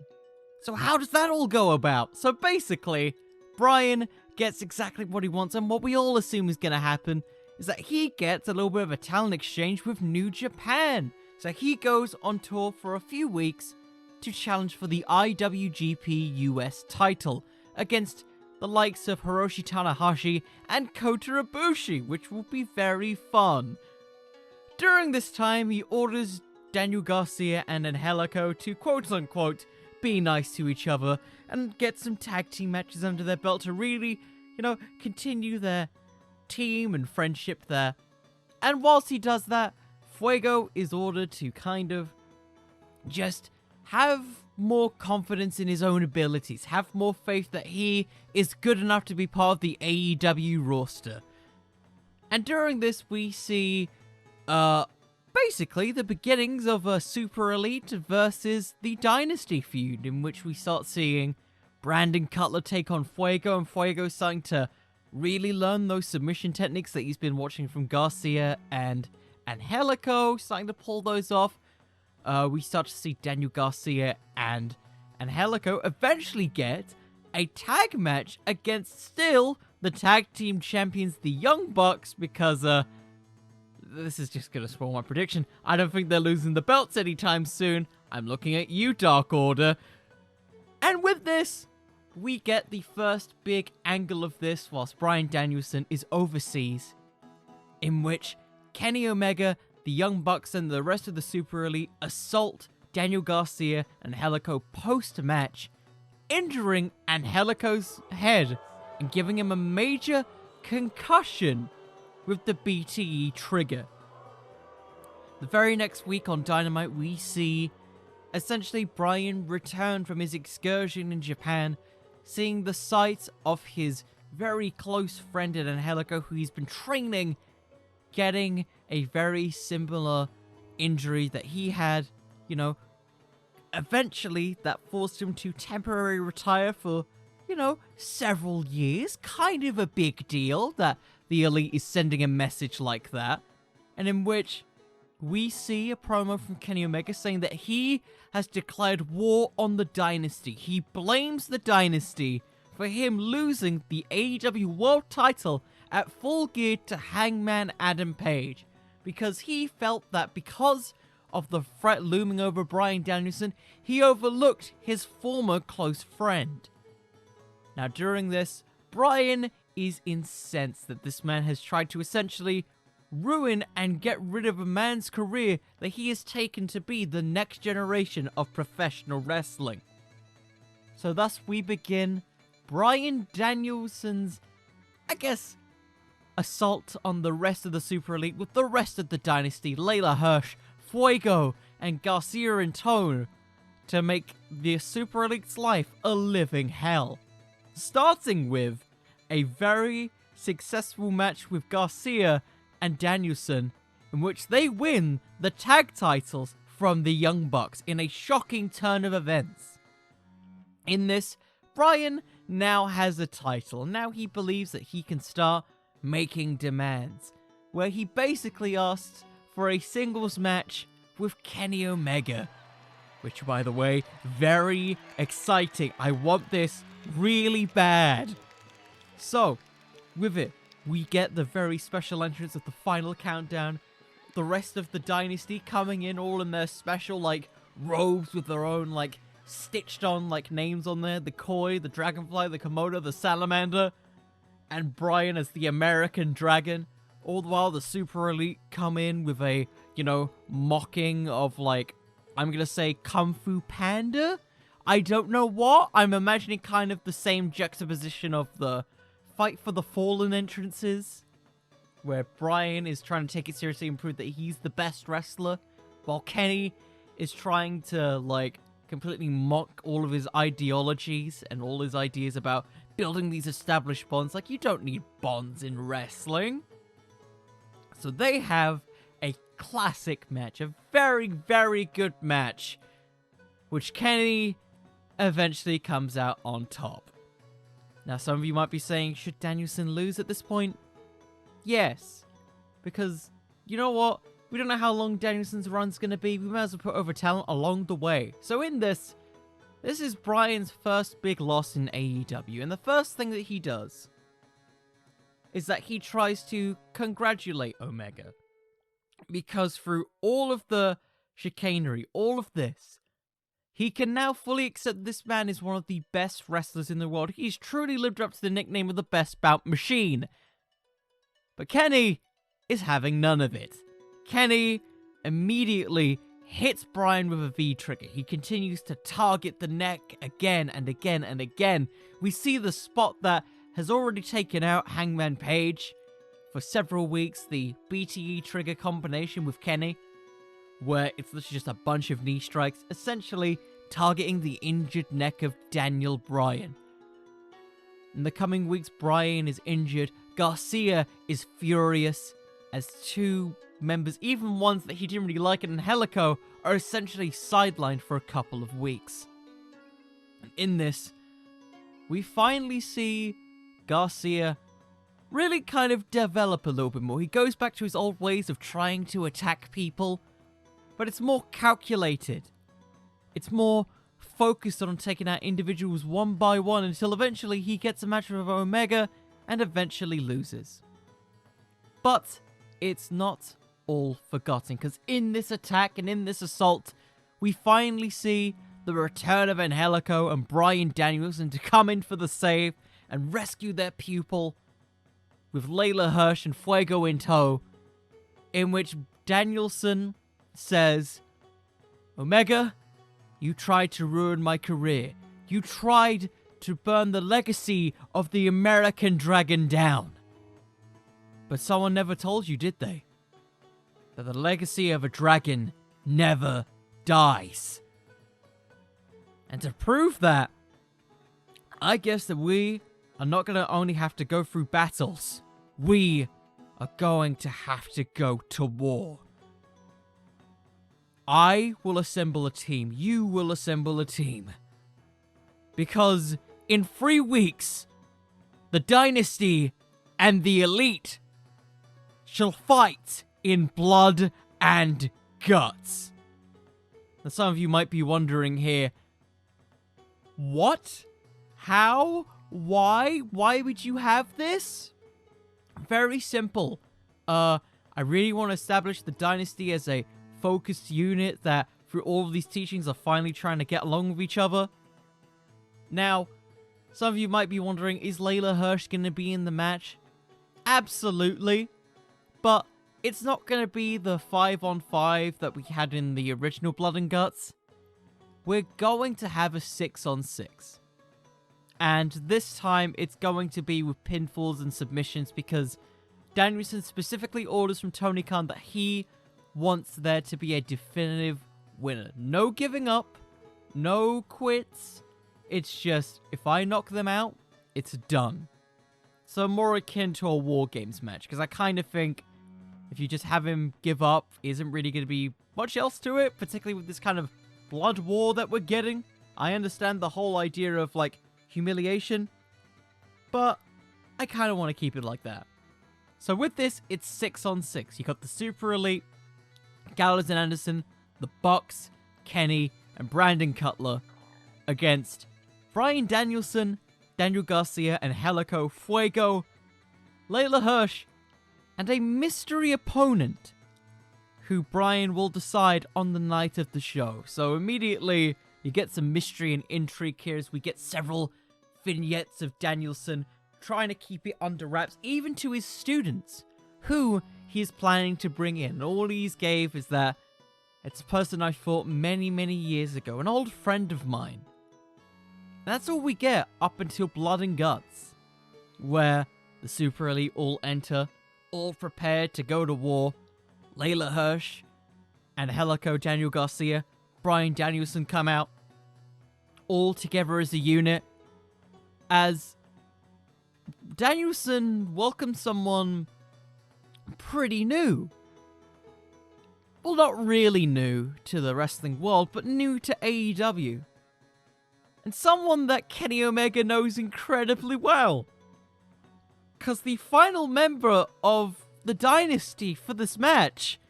So how does that all go about? So basically, Bryan gets exactly what he wants, and what we all assume is going to happen is that he gets a little bit of a talent exchange with New Japan. So he goes on tour for a few weeks to challenge for the IWGP US title against the likes of Hiroshi Tanahashi and Kota Ibushi, which will be very fun. During this time, he orders Daniel Garcia and Angelico to quote-unquote be nice to each other and get some tag team matches under their belt to really, continue their team and friendship there. And whilst he does that, Fuego is ordered to kind of just have more confidence in his own abilities, have more faith that he is good enough to be part of the AEW roster. And during this, we see, basically the beginnings of a Super Elite versus the Dynasty feud, in which we start seeing Brandon Cutler take on Fuego, and Fuego starting to really learn those submission techniques that he's been watching from Garcia and Angelico, starting to pull those off. We start to see Daniel Garcia and Angelico eventually get a tag match against still the tag team champions, the Young Bucks, because, this is just gonna spoil my prediction. I don't think they're losing the belts anytime soon. I'm looking at you, Dark Order. And with this, we get the first big angle of this whilst Bryan Danielson is overseas, in which Kenny Omega, the Young Bucks, and the rest of the Super Elite assault Daniel Garcia and Angelico post-match, injuring Angelico's head and giving him a major concussion with the BTE trigger. The very next week on Dynamite, we see essentially Bryan return from his excursion in Japan, seeing the sights of his very close friend in Angelico, who he's been training, getting a very similar injury that he had, eventually that forced him to temporarily retire for, several years. Kind of a big deal that the Elite is sending a message like that. And in which we see a promo from Kenny Omega saying that he has declared war on the Dynasty. He blames the Dynasty for him losing the AEW World title at Full Gear to Hangman Adam Page, because he felt that because of the threat looming over Bryan Danielson, he overlooked his former close friend. Now during this, Bryan is incensed that this man has tried to essentially ruin and get rid of a man's career that he has taken to be the next generation of professional wrestling. So thus we begin Bryan Danielson's, assault on the rest of the Super Elite with the rest of the Dynasty, Layla Hirsch, Fuego, and Garcia in tow to make the Super Elite's life a living hell. Starting with a very successful match with Garcia and Danielson, in which they win the tag titles from the Young Bucks in a shocking turn of events. In this, Bryan now has a title, and now he believes that he can start making demands, where he basically asks for a singles match with Kenny Omega. Which, by the way, very exciting. I want this really bad. So, with it, we get the very special entrance of the final countdown. The rest of the Dynasty coming in all in their special, like, robes with their own, like, stitched on, like, names on there. The Koi, the Dragonfly, the Komodo, the Salamander. And Bryan as the American Dragon. All the while, the Super Elite come in with a, you know, mocking of, like, I'm gonna say Kung Fu Panda? I don't know what. I'm imagining kind of the same juxtaposition of the Fight for the Fallen entrances, where Bryan is trying to take it seriously and prove that he's the best wrestler, while Kenny is trying to, like, completely mock all of his ideologies and all his ideas about building these established bonds. Like, you don't need bonds in wrestling. So they have a classic match, a very, very good match, which Kenny eventually comes out on top. Now, some of you might be saying, should Danielson lose at this point? Yes, because, you know what? We don't know how long Danielson's run's going to be. We might as well put over talent along the way. So in this is Bryan's first big loss in AEW, and the first thing that he does is that he tries to congratulate Omega. Because through all of the chicanery, all of this, he can now fully accept this man is one of the best wrestlers in the world. He's truly lived up to the nickname of the best bout machine. But Kenny is having none of it. Kenny immediately hits Bryan with a V-trigger. He continues to target the neck again and again and again. We see the spot that has already taken out Hangman Page for several weeks, the BTE trigger combination with Kenny, where it's literally just a bunch of knee strikes, essentially targeting the injured neck of Daniel Bryan. In the coming weeks, Bryan is injured. Garcia is furious as two members, even ones that he didn't really like in Angelico, are essentially sidelined for a couple of weeks. And in this, we finally see Garcia really kind of develop a little bit more. He goes back to his old ways of trying to attack people, but it's more calculated. It's more focused on taking out individuals one by one until eventually he gets a match with Omega and eventually loses. But it's not all forgotten, because in this attack and in this assault, we finally see the return of Angelico and Bryan Danielson to come in for the save and rescue their pupil, with Layla Hirsch and Fuego in tow, in which Danielson says, Omega, you tried to ruin my career. You tried to burn the legacy of the American Dragon down. But someone never told you, did they? That the legacy of a dragon never dies. And to prove that, I guess that we are not going to only have to go through battles. We are going to have to go to war. I will assemble a team. You will assemble a team. Because in 3 weeks, the Dynasty and the Elite shall fight in blood and guts. Now, some of you might be wondering here, what? How? Why? Why would you have this? Very simple. I really want to establish the Dynasty as a focused unit that through all of these teachings are finally trying to get along with each other. Now, some of you might be wondering, is Layla Hirsch going to be in the match? Absolutely. But it's not going to be the 5-on-5 that we had in the original Blood and Guts. We're going to have a 6-on-6. And this time, it's going to be with pinfalls and submissions because Danielson specifically orders from Tony Khan that he wants there to be a definitive winner. No giving up, no quits. It's just, if I knock them out, it's done. So more akin to a War Games match, because I kind of think if you just have him give up, isn't really going to be much else to it, particularly with this kind of blood war that we're getting. I understand the whole idea of, like, humiliation, but I kind of want to keep it like that. So with this, it's 6-on-6. You got the Super Elite, Gallows and Anderson, the Bucks, Kenny, and Brandon Cutler against Bryan Danielson, Daniel Garcia, and Helico Fuego, Layla Hirsch, and a mystery opponent who Bryan will decide on the night of the show. So immediately, you get some mystery and intrigue here as we get several vignettes of Danielson trying to keep it under wraps, even to his students, who he is planning to bring in. All he's gave is that it's a person I fought many, many years ago, an old friend of mine. That's all we get up until Blood and Guts, where the Super Elite all enter, all prepared to go to war. Layla Hirsch and Helico Daniel Garcia, Bryan Danielson come out, all together as a unit, as Danielson welcomes someone pretty new. Well, not really new to the wrestling world, but new to AEW. And someone that Kenny Omega knows incredibly well. Because the final member of the Dynasty for this match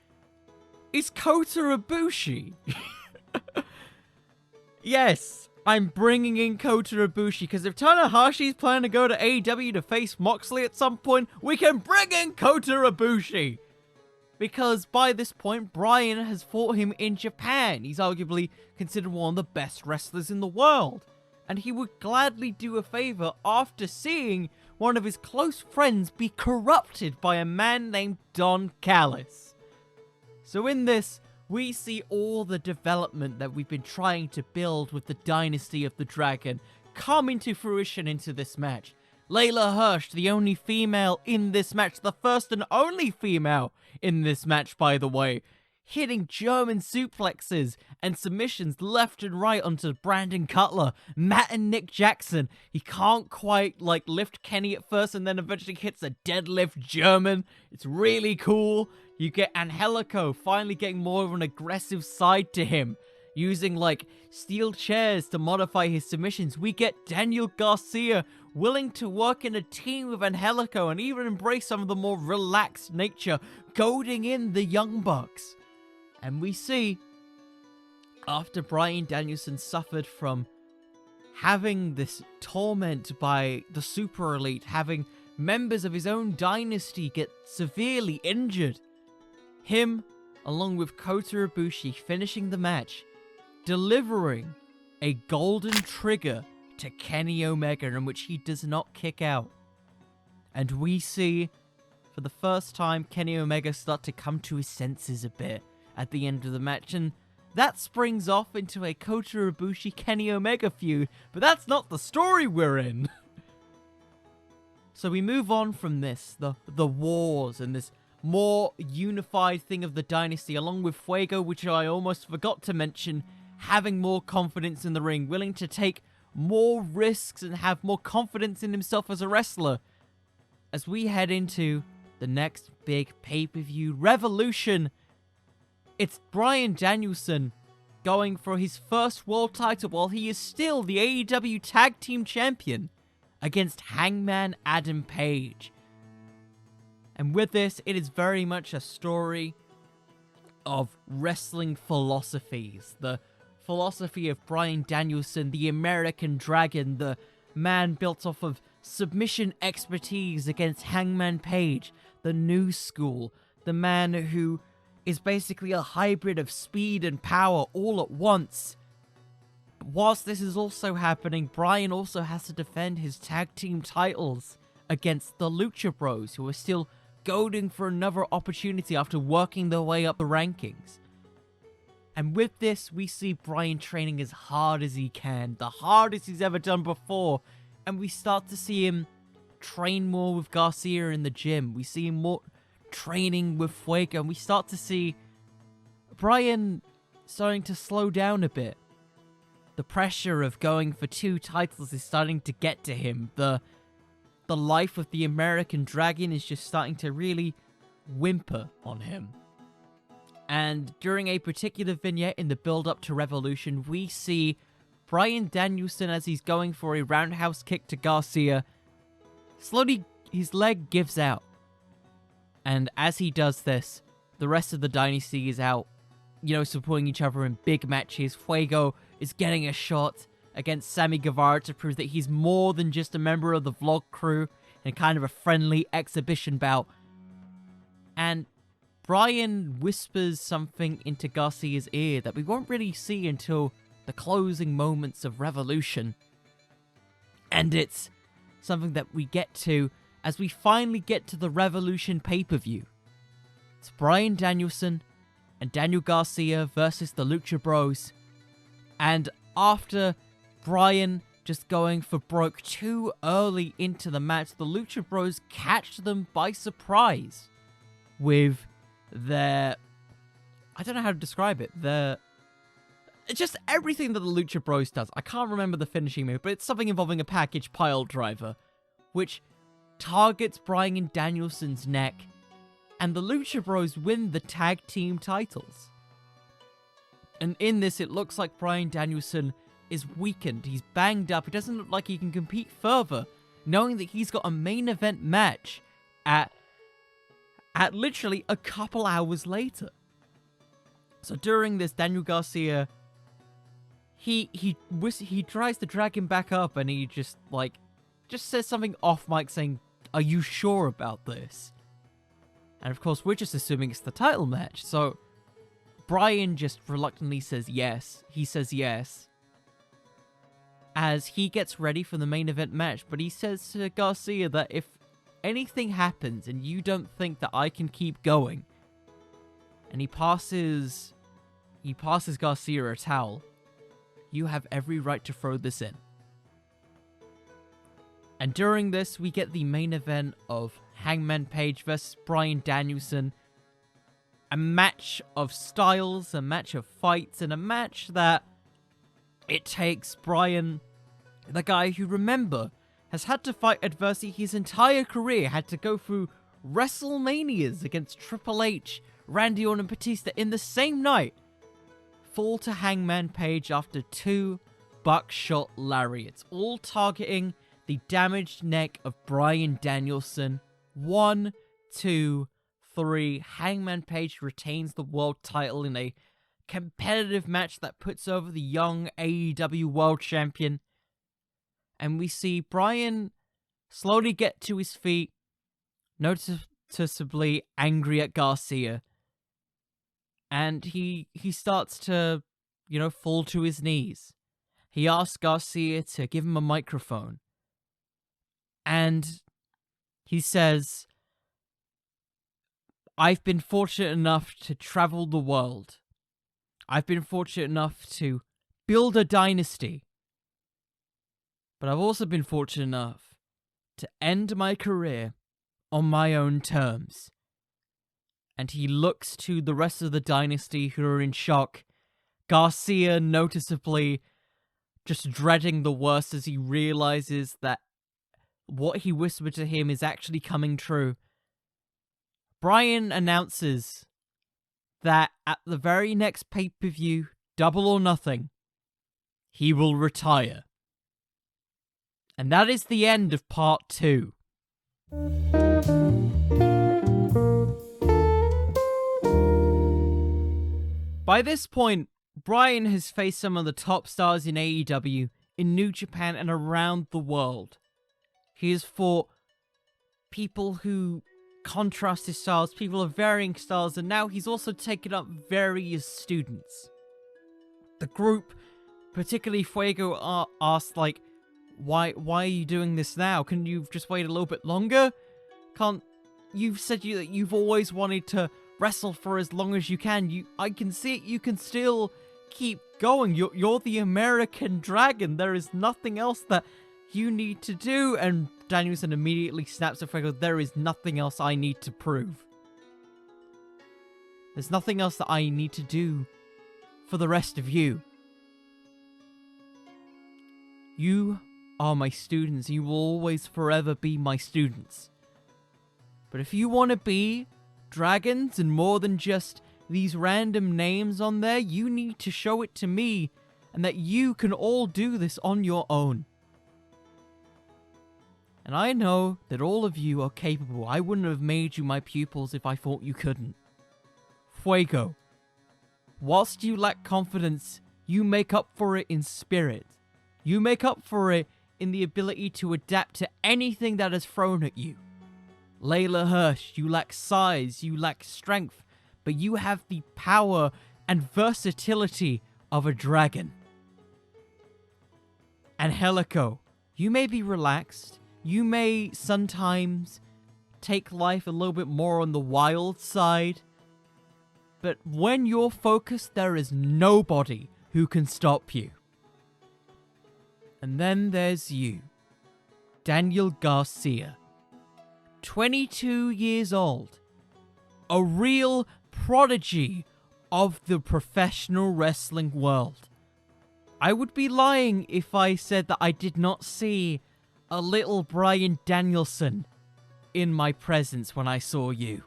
is Kota Ibushi. Yes, I'm bringing in Kota Ibushi, because if Tanahashi's planning to go to AEW to face Moxley at some point, we can bring in Kota Ibushi. Because by this point, Bryan has fought him in Japan. He's arguably considered one of the best wrestlers in the world. And he would gladly do a favor after seeing one of his close friends be corrupted by a man named Don Callis. So in this, we see all the development that we've been trying to build with the Dynasty of the Dragon come into fruition into this match. Layla Hirsch, the only female in this match, the first and only female in this match, by the way, hitting German suplexes and submissions left and right onto Brandon Cutler, Matt and Nick Jackson. He can't quite, like, lift Kenny at first and then eventually hits a deadlift German. It's really cool. You get Angelico finally getting more of an aggressive side to him, using, like, steel chairs to modify his submissions. We get Daniel Garcia willing to work in a team with Angelico and even embrace some of the more relaxed nature, goading in the Young Bucks. And we see, after Bryan Danielson suffered from having this torment by the Super Elite, having members of his own dynasty get severely injured, him, along with Kota Ibushi, finishing the match, delivering a golden trigger to Kenny Omega in which he does not kick out. And we see, for the first time, Kenny Omega start to come to his senses a bit at the end of the match, and that springs off into a Kota Ibushi Kenny Omega feud, but that's not the story we're in. So we move on from this, the wars, and this more unified thing of the Dynasty, along with Fuego, which I almost forgot to mention, having more confidence in the ring, willing to take more risks and have more confidence in himself as a wrestler, as we head into the next big pay-per-view revolution. It's Bryan Danielson going for his first world title while he is still the AEW Tag Team Champion against Hangman Adam Page. And with this, it is very much a story of wrestling philosophies. The philosophy of Bryan Danielson, the American Dragon, the man built off of submission expertise against Hangman Page, the new school, the man who is basically a hybrid of speed and power all at once. But whilst this is also happening, Bryan also has to defend his tag team titles against the Lucha Bros, who are still goading for another opportunity after working their way up the rankings. And with this, we see Bryan training as hard as he can, the hardest he's ever done before, and we start to see him train more with Garcia in the gym. We see him more training with Fuego, and we start to see Bryan starting to slow down a bit. The pressure of going for 2 titles is starting to get to him. The life of the American Dragon is just starting to really whimper on him. And during a particular vignette in the build-up to Revolution, we see Bryan Danielson, as he's going for a roundhouse kick to Garcia, slowly his leg gives out. And as he does this, the rest of the Dynasty is out, supporting each other in big matches. Fuego is getting a shot against Sammy Guevara to prove that he's more than just a member of the vlog crew in kind of a friendly exhibition bout. And Bryan whispers something into Garcia's ear that we won't really see until the closing moments of Revolution. And it's something that we get to as we finally get to the Revolution pay-per-view. It's Bryan Danielson and Daniel Garcia versus the Lucha Bros. And after Bryan just going for broke too early into the match, the Lucha Bros catch them by surprise with their... I don't know how to describe it. It's just everything that the Lucha Bros does. I can't remember the finishing move, but it's something involving a package pile driver, which targets Bryan Danielson's neck, and the Lucha Bros win the tag team titles. And in this, it looks like Bryan Danielson is weakened. He's banged up. It doesn't look like he can compete further, knowing that he's got a main event match at literally a couple hours later. So during this, Daniel Garcia, he tries to drag him back up, and he just says something off mic saying, "Are you sure about this?" And of course, we're just assuming it's the title match. So Bryan just reluctantly says yes. He says yes as he gets ready for the main event match. But he says to Garcia that if anything happens and you don't think that I can keep going, and he passes Garcia a towel, you have every right to throw this in. And during this, we get the main event of Hangman Page versus Bryan Danielson. A match of styles, a match of fights, and a match that it takes Bryan, the guy who, remember, has had to fight adversity his entire career, had to go through WrestleManias against Triple H, Randy Orton, and Batista in the same night, fall to Hangman Page after 2 buckshot lariats, all targeting the damaged neck of Bryan Danielson. 1, 2, 3. Hangman Page retains the world title in a competitive match that puts over the young AEW world champion. And we see Bryan slowly get to his feet, noticeably angry at Garcia. And he starts to, fall to his knees. He asks Garcia to give him a microphone. And he says, "I've been fortunate enough to travel the world. I've been fortunate enough to build a dynasty. But I've also been fortunate enough to end my career on my own terms." And he looks to the rest of the Dynasty who are in shock. Garcia noticeably just dreading the worst as he realizes that what he whispered to him is actually coming true. Bryan announces that at the very next pay-per-view, Double or Nothing, he will retire. And that is the end of part 2. By this point, Bryan has faced some of the top stars in AEW, in New Japan, and around the world. He has fought people who contrast his styles, people of varying styles, and now he's also taken up various students. The group, particularly Fuego, asked, why are you doing this now? Can you just wait a little bit longer? You've said that you've always wanted to wrestle for as long as you can. I can see it. You can still keep going. You're the American Dragon. There is nothing else that you need to do. And Danielson immediately snaps at Fuego. There is nothing else I need to prove. There's nothing else that I need to do for the rest of you. You are my students. You will always forever be my students. But if you want to be dragons and more than just these random names on there. You need to show it to me, and that you can all do this on your own. And I know that all of you are capable. I wouldn't have made you my pupils if I thought you couldn't. Fuego. Whilst you lack confidence, you make up for it in spirit. You make up for it in the ability to adapt to anything that is thrown at you. Layla Hirsch, you lack size, you lack strength, but you have the power and versatility of a dragon. Angelico, you may be relaxed, you may sometimes take life a little bit more on the wild side, but when you're focused, there is nobody who can stop you. And then there's you, Daniel Garcia. 22 years old. A real prodigy of the professional wrestling world. I would be lying if I said that I did not see a little Bryan Danielson in my presence when I saw you.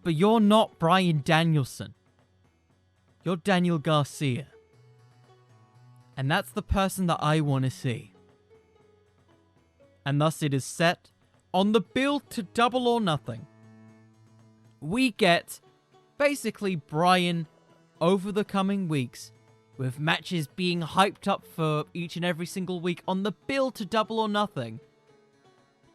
But you're not Bryan Danielson. You're Daniel Garcia. And that's the person that I want to see. And thus it is set on the build to Double or Nothing. We get basically Bryan over the coming weeks, with matches being hyped up for each and every single week on the build to Double or Nothing.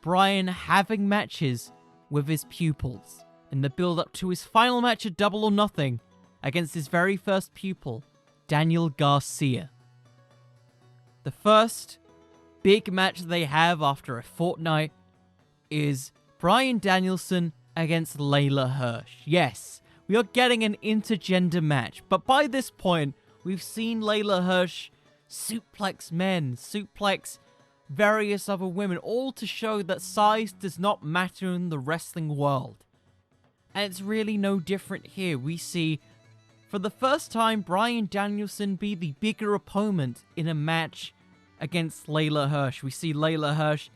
Bryan having matches with his pupils in the build up to his final match at Double or Nothing against his very first pupil, Daniel Garcia. The first big match they have after a fortnight is Bryan Danielson against Layla Hirsch. Yes, we are getting an intergender match, but by this point, we've seen Layla Hirsch suplex men, suplex various other women, all to show that size does not matter in the wrestling world. And it's really no different here. We see, for the first time, Bryan Danielson be the bigger opponent in a match against Layla Hirsch. We see Layla Hirsch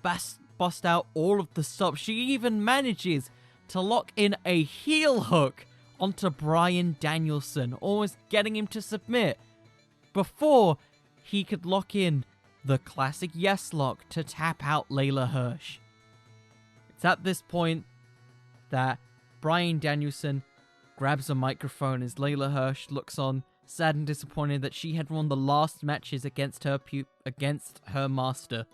bust out all of the stops. She even manages to lock in a heel hook onto Bryan Danielson, almost getting him to submit before he could lock in the classic yes lock to tap out Layla Hirsch. It's at this point that Bryan Danielson grabs a microphone as Layla Hirsch looks on, sad and disappointed that she had won the last matches against her master.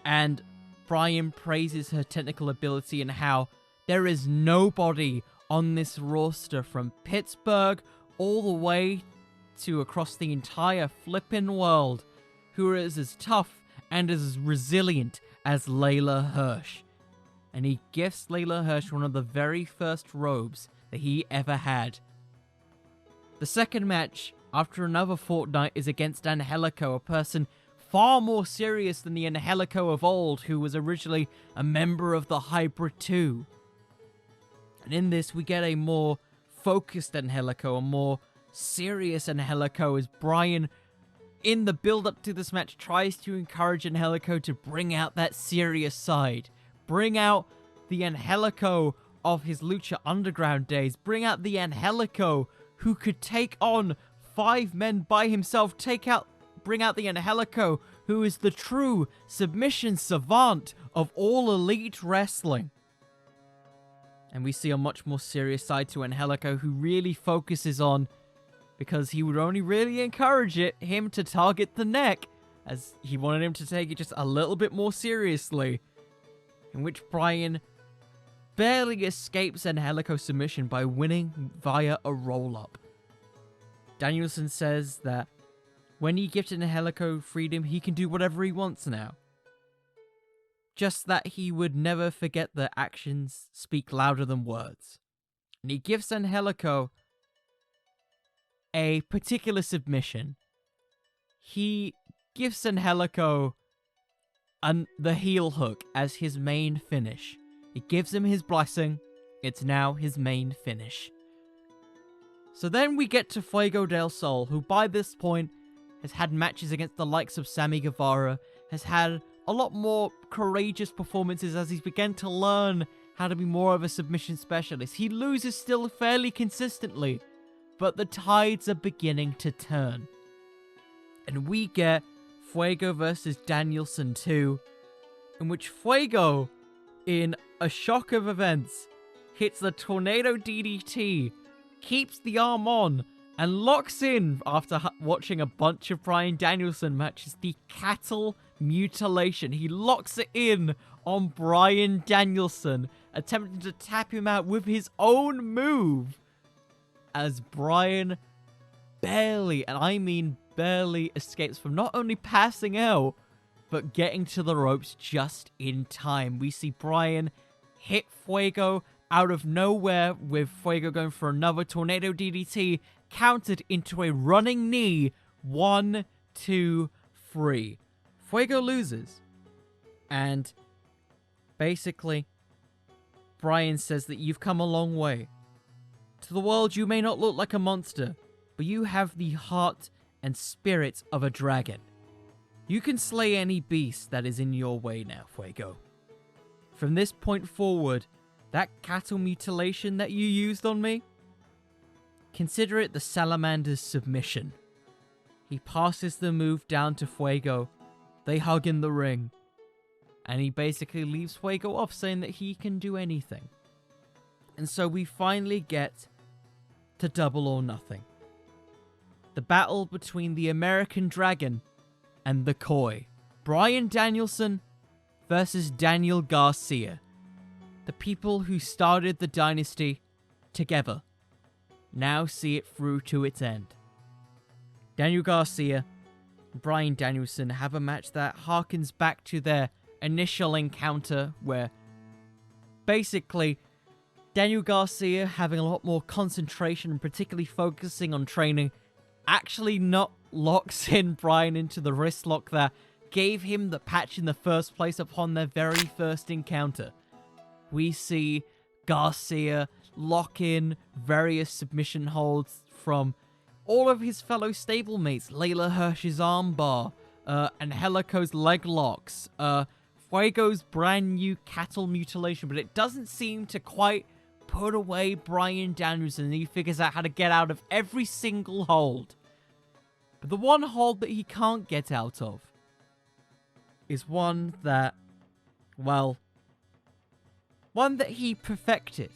And Bryan praises her technical ability and how there is nobody on this roster from Pittsburgh all the way to across the entire flippin' world who is as tough and as resilient as Layla Hirsch. And he gifts Layla Hirsch one of the very first robes that he ever had. The second match, after another fortnight, is against Angelico, a person far more serious than the Angelico of old, who was originally a member of the Hybrid 2. And in this, we get a more focused Angelico, a more serious Angelico, as Bryan, in the build-up to this match, tries to encourage Angelico to bring out that serious side. Bring out the Angelico of his Lucha Underground days. Bring out the Angelico who could take on 5 men by himself. Bring out the Angelico who is the true submission savant of all elite wrestling. And we see a much more serious side to Angelico, who really focuses on, because he would only really encourage him to target the neck, as he wanted him to take it just a little bit more seriously, in which Bryan barely escapes Angelico's submission by winning via a roll-up. Danielson says that when he gifted Angelico freedom, he can do whatever he wants now. Just that he would never forget that actions speak louder than words. And he gives Angelico a particular submission. He gives Angelico the heel hook as his main finish. It gives him his blessing. It's now his main finish. So then we get to Fuego del Sol, who by this point has had matches against the likes of Sammy Guevara, has had a lot more courageous performances as he's begun to learn how to be more of a submission specialist. He loses still fairly consistently, but the tides are beginning to turn. And we get Fuego versus Danielson 2, in which Fuego, in a shock of events, hits the Tornado DDT, keeps the arm on, and locks in, after watching a bunch of Bryan Danielson matches, the cattle mutilation. He locks it in on Bryan Danielson, attempting to tap him out with his own move, as Bryan barely, and I mean barely, escapes from not only passing out, but getting to the ropes just in time. We see Bryan hit Fuego out of nowhere, with Fuego going for another Tornado DDT, countered into a running knee. 1, 2, 3. Fuego loses. And basically, Bryan says that you've come a long way. To the world, you may not look like a monster, but you have the heart and spirit of a dragon. You can slay any beast that is in your way now, Fuego. From this point forward, that cattle mutilation that you used on me, consider it the Salamander's submission. He passes the move down to Fuego. They hug in the ring. And he basically leaves Fuego off, saying that he can do anything. And so we finally get to Double or Nothing. The battle between the American Dragon and the Koi. Bryan Danielson versus Daniel Garcia. The people who started the Dynasty together now see it through to its end. Daniel Garcia and Bryan Danielson have a match that harkens back to their initial encounter, where basically Daniel Garcia, having a lot more concentration and particularly focusing on training, actually not locks in Bryan into the wrist lock that gave him the patch in the first place upon their very first encounter. We see Garcia lock in various submission holds from all of his fellow stablemates, Layla Hirsch's armbar, Angelico's leg locks, Fuego's brand new cattle mutilation, but it doesn't seem to quite put away Bryan Danielson, and he figures out how to get out of every single hold. But the one hold that he can't get out of is one that, well, one that he perfected.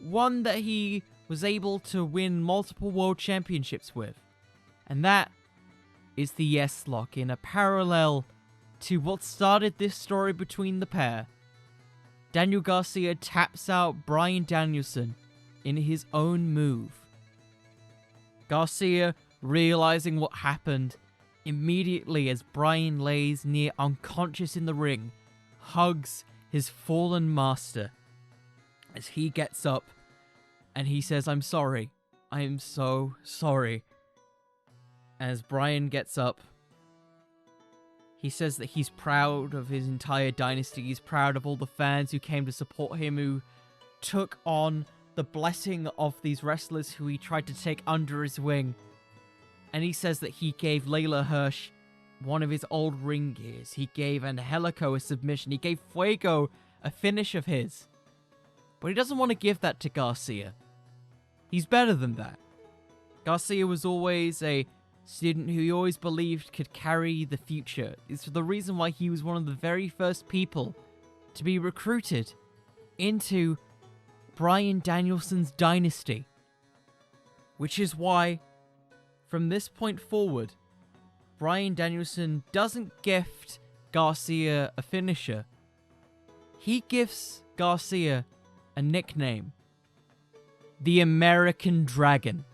One that he was able to win multiple world championships with. And that is the Yes Lock, in a parallel to what started this story between the pair. Daniel Garcia taps out Bryan Danielson in his own move. Garcia, realizing what happened, immediately as Bryan lays near unconscious in the ring, hugs his fallen master as he gets up and he says, "I'm sorry. I am so sorry." As Bryan gets up, he says that he's proud of his entire dynasty. He's proud of all the fans who came to support him, who took on the blessing of these wrestlers who he tried to take under his wing. And he says that he gave Layla Hirsch one of his old ring gears. He gave Angelico a submission. He gave Fuego a finish of his. But he doesn't want to give that to Garcia. He's better than that. Garcia was always a student who he always believed could carry the future. It's the reason why he was one of the very first people to be recruited into Bryan Danielson's dynasty. Which is why, from this point forward, Bryan Danielson doesn't gift Garcia a finisher. He gifts Garcia a nickname. The American Dragon.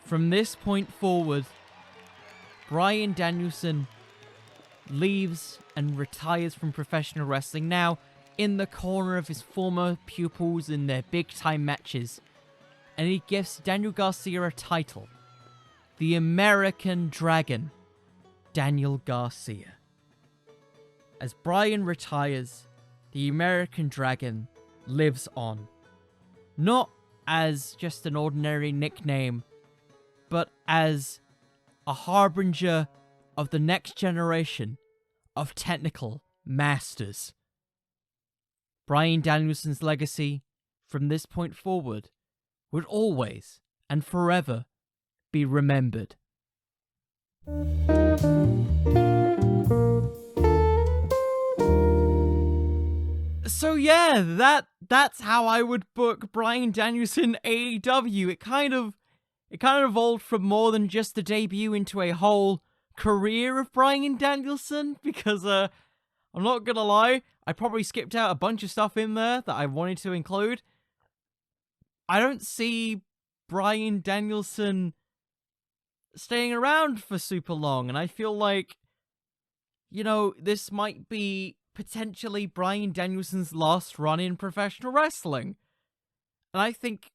From this point forward, Bryan Danielson leaves and retires from professional wrestling, now in the corner of his former pupils in their big-time matches. And he gives Daniel Garcia a title. The American Dragon, Daniel Garcia. As Bryan retires, the American Dragon lives on. Not as just an ordinary nickname, but as a harbinger of the next generation of technical masters. Bryan Danielson's legacy from this point forward would always and forever be remembered. So yeah, that's how I would book Bryan Danielson AEW. It kind of evolved from more than just a debut into a whole career of Bryan Danielson, because I'm not gonna lie, I probably skipped out a bunch of stuff in there that I wanted to include. I don't see Bryan Danielson staying around for super long, and I feel like, this might be potentially Bryan Danielson's last run in professional wrestling. And I think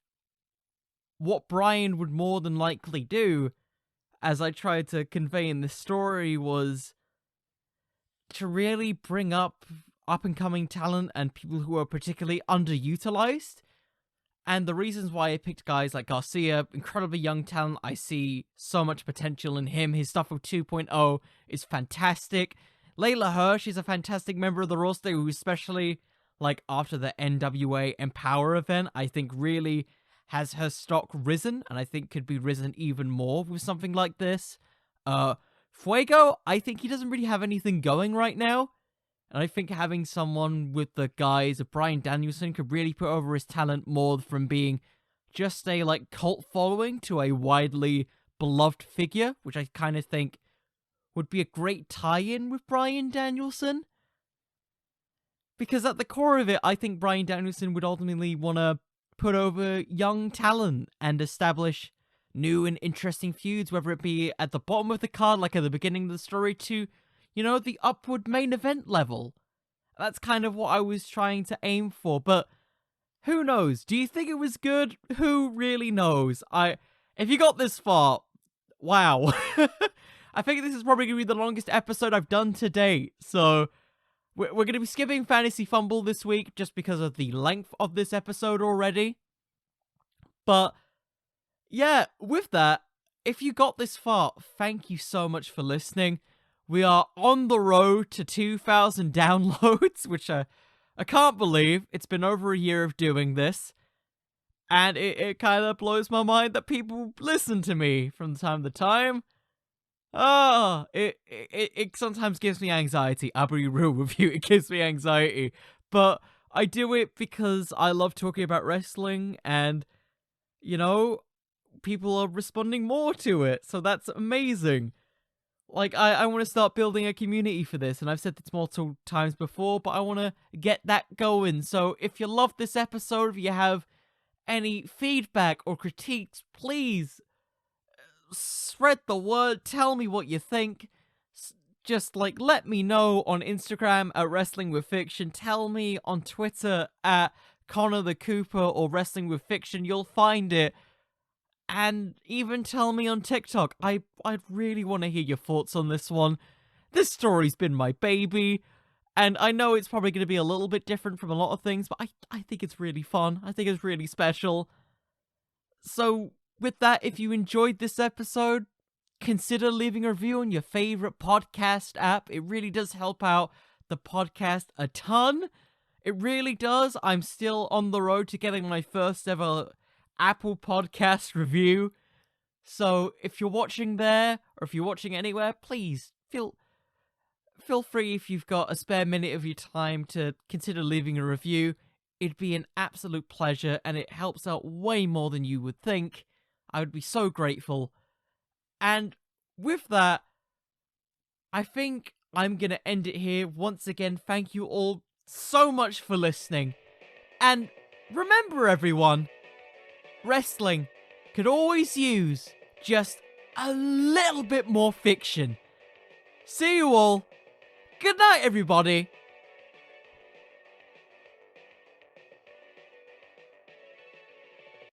what Bryan would more than likely do, as I tried to convey in this story, was to really bring up-and-coming talent and people who are particularly underutilized. And the reasons why I picked guys like Garcia, incredibly young talent, I see so much potential in him. His stuff with 2.0 is fantastic. Layla Hirsch is a fantastic member of the roster who, especially after the NWA Empower event, I think really has her stock risen, and I think could be risen even more with something like this. Fuego, I think he doesn't really have anything going right now, and I think having someone with the guise of Bryan Danielson could really put over his talent more, from being just a cult following to a widely beloved figure, which I kind of think would be a great tie-in with Bryan Danielson. Because at the core of it, I think Bryan Danielson would ultimately want to put over young talent and establish new and interesting feuds, whether it be at the bottom of the card, like at the beginning of the story, to, the upward main event level. That's kind of what I was trying to aim for, but who knows? Do you think it was good? Who really knows? If you got this far, wow. I think this is probably going to be the longest episode I've done to date, so we're going to be skipping Fantasy Fumble this week just because of the length of this episode already. But yeah, with that, if you got this far, thank you so much for listening. We are on the road to 2,000 downloads, which I can't believe. It's been over a year of doing this, and it kind of blows my mind that people listen to me from time to time. It sometimes gives me anxiety. I'll be real with you, it gives me anxiety. But I do it because I love talking about wrestling, and, people are responding more to it, so that's amazing. I want to start building a community for this, and I've said this multiple times before, but I want to get that going. So if you love this episode, if you have any feedback or critiques, please spread the word, tell me what you think. Just let me know on Instagram at Wrestling with Fiction, tell me on Twitter at Connor the Cooper or Wrestling with Fiction, you'll find it. And even tell me on TikTok. I'd really want to hear your thoughts on this one. This story's been my baby, and I know it's probably going to be a little bit different from a lot of things, but I think it's really fun. I think it's really special. So with that, if you enjoyed this episode, consider leaving a review on your favorite podcast app. It really does help out the podcast a ton. It really does. I'm still on the road to getting my first ever Apple Podcast review. So if you're watching there, or if you're watching anywhere, please feel free, if you've got a spare minute of your time, to consider leaving a review. It'd be an absolute pleasure, and it helps out way more than you would think. I would be so grateful. And with that, I think I'm going to end it here. Once again, thank you all so much for listening. And remember, everyone, wrestling could always use just a little bit more fiction. See you all. Good night, everybody.